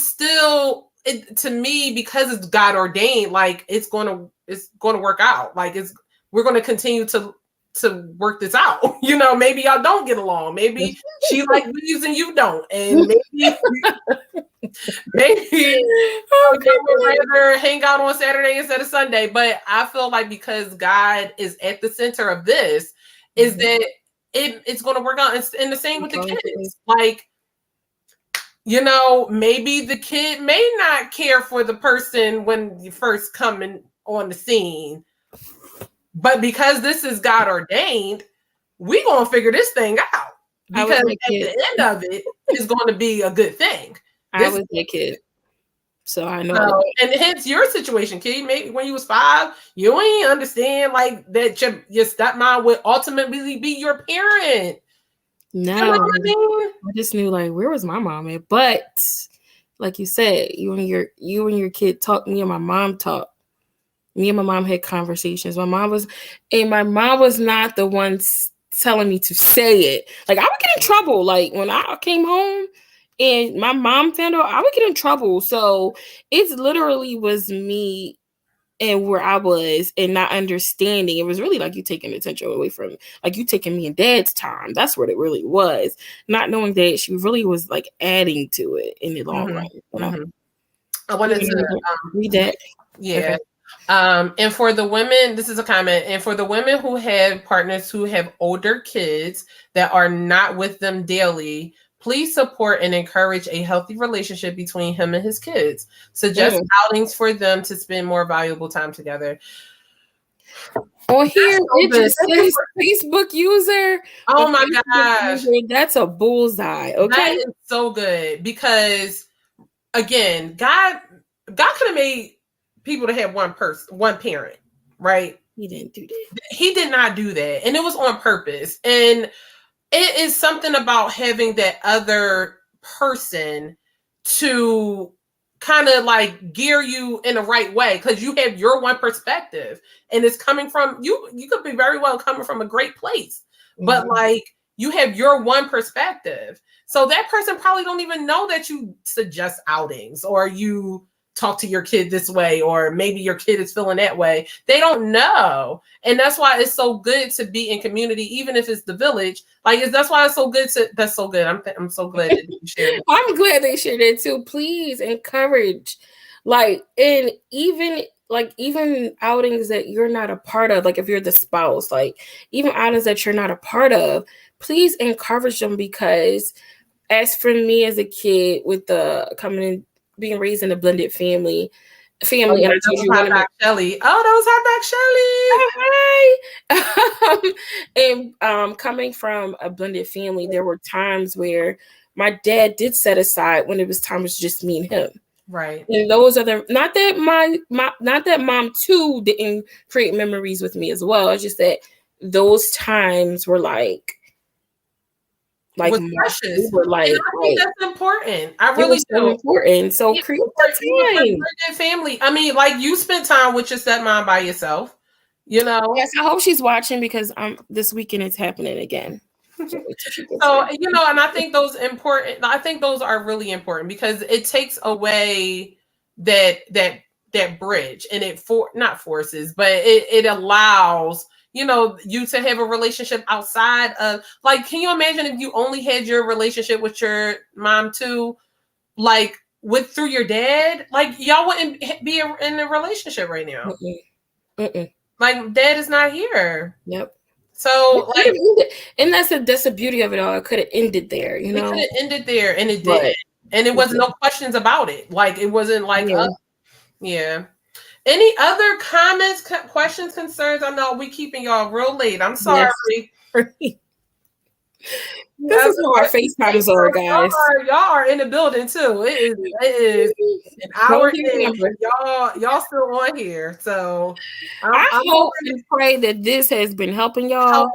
to me, because it's God ordained, like it's going to work out. Like we're going to continue to work this out. You know, maybe y'all don't get along. Maybe she like leaves and you don't, and maybe you would rather hang out on Saturday instead of Sunday. But I feel like because God is at the center of this, is that it's going to work out. And the same with the kids. Like, you know, maybe the kid may not care for the person when you first coming on the scene, but because this is God ordained, we gonna figure this thing out. Because at the end of it, it's going to be a good thing. I was a kid, so I know. And hence your situation, kid. Maybe when you was 5, you ain't understand like that your stepmom would ultimately be your parent. No, you know what I mean? I just knew like where was my mom at. But like you said, you and your kid talk. Me and my mom talk. Me and my mom had conversations. My mom was not the one telling me to say it. Like I would get in trouble. Like when I came home and my mom found out, I would get in trouble. So it literally was me and where I was and not understanding. It was really like you taking attention away from, like you taking me and dad's time. That's what it really was. Not knowing that she really was like adding to it in the long run. You know? I wanted to read that. Yeah. Okay. And for the women, this is a comment. And for the women who have partners who have older kids that are not with them daily, please support and encourage a healthy relationship between him and his kids. Suggest outings for them to spend more valuable time together. Oh, here it just says Facebook user. Oh my gosh. That's a bullseye. Okay. That is so good because again, God could have made people to have one parent, right? He didn't do that. He did not do that. And it was on purpose. And it is something about having that other person to kind of like gear you in the right way because you have your one perspective and it's coming from you. You could be very well coming from a great place, but like you have your one perspective. So that person probably don't even know that you suggest outings or you talk to your kid this way, or maybe your kid is feeling that way. They don't know. And that's why it's so good to be in community, even if it's the village. Like, that's why it's so good that's so good. I'm so glad that you shared it. I'm glad they shared it too. Please encourage, like, and even outings that you're not a part of, like if you're the spouse, like even outings that you're not a part of, please encourage them because as for me as a kid with the coming in, being raised in a blended family, and I told you Hot Back Shelly. Oh, that was Hot Back Shelly. And coming from a blended family, there were times where my dad did set aside when it was time was just me and him. Right. And those are not that mom too didn't create memories with me as well. It's just that those times were like precious. Were like, I think that's important. I really do. So important. So create that time. Family. I mean, like you spent time with your stepmom by yourself. You know. Yes, I hope she's watching because this weekend it's happening again. So you know, and I think those important. I think those are really important because it takes away that bridge, and it not forces, but it allows. You know, you to have a relationship outside of, like, can you imagine if you only had your relationship with your mom too, like through your dad, like y'all wouldn't be in a relationship right now. Like dad is not here. Yep. So like, and that's the beauty of it all. It could have ended there, you know. It could have ended there, and it did, and it wasn't no questions about it. Like it wasn't like, yeah. Any other comments, questions, concerns? I know we keeping y'all real late. I'm sorry. Yes. This is how our FaceTimes are, guys. Y'all are in the building too. It is an hour in. Y'all still on here. So I hope and pray that this has been helping y'all.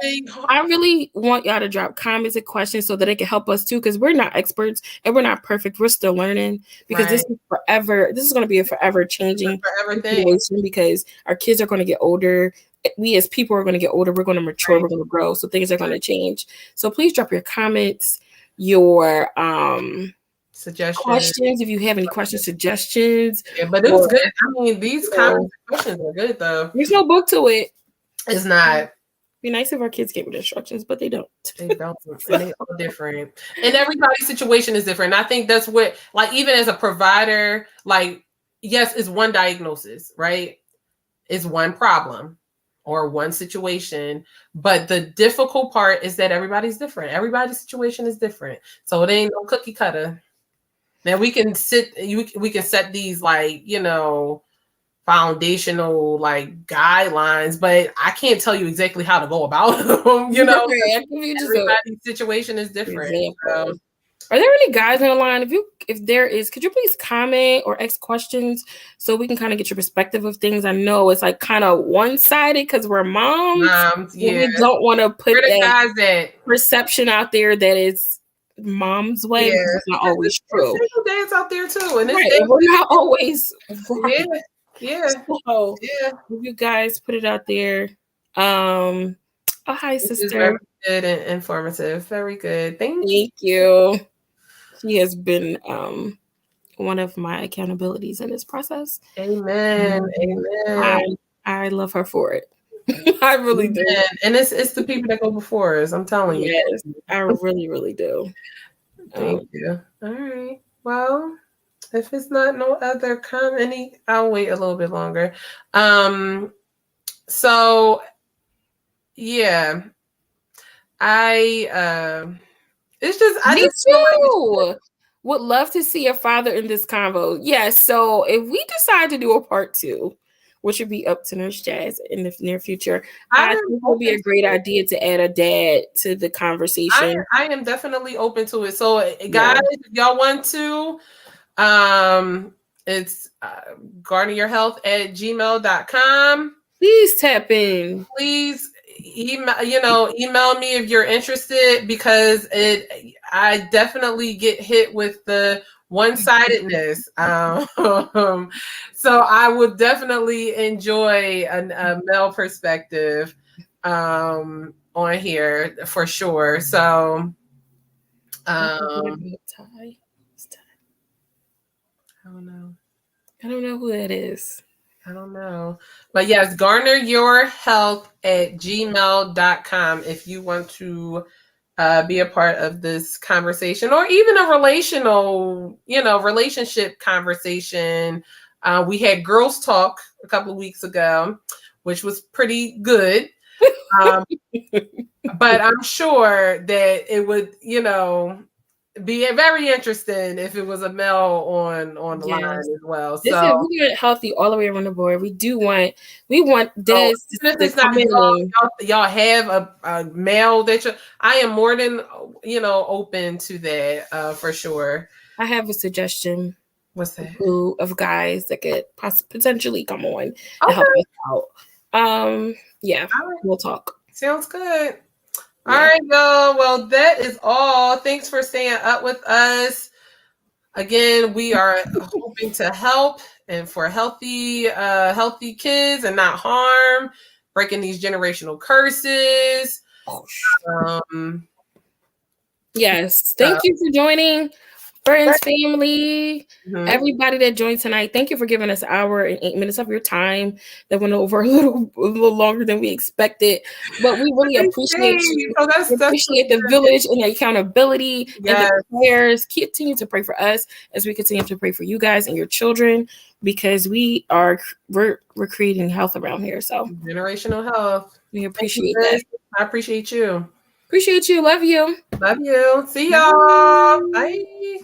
I really want y'all to drop comments and questions so that it can help us too, because we're not experts and we're not perfect. We're still learning because this is forever. This is going to be a forever changing situation because our kids are going to get older. We as people are going to get older. We're going to mature. We're going to grow. So things are going to change. So please drop your comments, your suggestions. questions. If you have any questions, suggestions. Yeah, but it was good. I mean, these So, questions are good though. there's no book to it. It's not. Be nice if our kids came with instructions, but they don't. They don't. And they all different. And everybody's situation is different. And I think that's what, like, even as a provider, like, yes, it's one diagnosis, right? It's one problem or one situation. But the difficult part is that everybody's different. Everybody's situation is different. So it ain't no cookie cutter. Now we can we can set these, like, you know, foundational, like, guidelines, but I can't tell you exactly how to go about them. You know, everybody's situation is different. So. Are there any guys on the line? If there is, could you please comment or ask questions so we can kind of get your perspective of things? I know it's like kind of one-sided because we're moms. Yeah. We don't want to put that perception out there that it's mom's way. Yeah. It's not always true. Single dads out there too, and we're not always right. Yeah. So, if you guys put it out there. Oh, hi, sister. Very good and informative. Very good. Thank you. She has been one of my accountabilities in this process. Amen. Amen. I love her for it. I really do. And it's the people that go before us. I'm telling you. Yes, I really, really do. Thank you. All right. Well, if it's not no other comment, I'll wait a little bit longer. So yeah, it's just Me too. Would love to see a father in this convo. Yes. So if we decide to do a part 2, which would be up to Nurse Jazz in the near future, I think it would be a great idea to add a dad to the conversation. I am definitely open to it. So guys, if y'all want to, it's garneryourhealth@gmail.com. Please tap in. Please email me if you're interested, because I definitely get hit with the one-sidedness. So I would definitely enjoy a male perspective on here for sure. So I don't know who that is. I don't know. But yes, garneryourhealth@gmail.com if you want to be a part of this conversation, or even a relationship conversation. We had Girls Talk a couple of weeks ago, which was pretty good. But I'm sure that it would, be very interesting if it was a male on the line as well. So we get healthy all the way around the board. We want this. Y'all have a male that I am more than open to that for sure. I have a suggestion. What's that? Of guys that could potentially come on and help us out. Yeah, we'll talk. Sounds good. All right, y'all. Well, that is all. Thanks for staying up with us. Again, we are hoping to help and for healthy kids and not harm, breaking these generational curses. Yes. Thank you for joining. Friends, family, everybody that joined tonight, thank you for giving us an hour and 8 minutes of your time. That went over a little longer than we expected, but we really appreciate you. Appreciate the village and the accountability and the prayers. Continue to pray for us as we continue to pray for you guys and your children, because we're creating health around here. So generational health. We appreciate that. I appreciate you. Appreciate you. Love you. Love you. See y'all. Bye.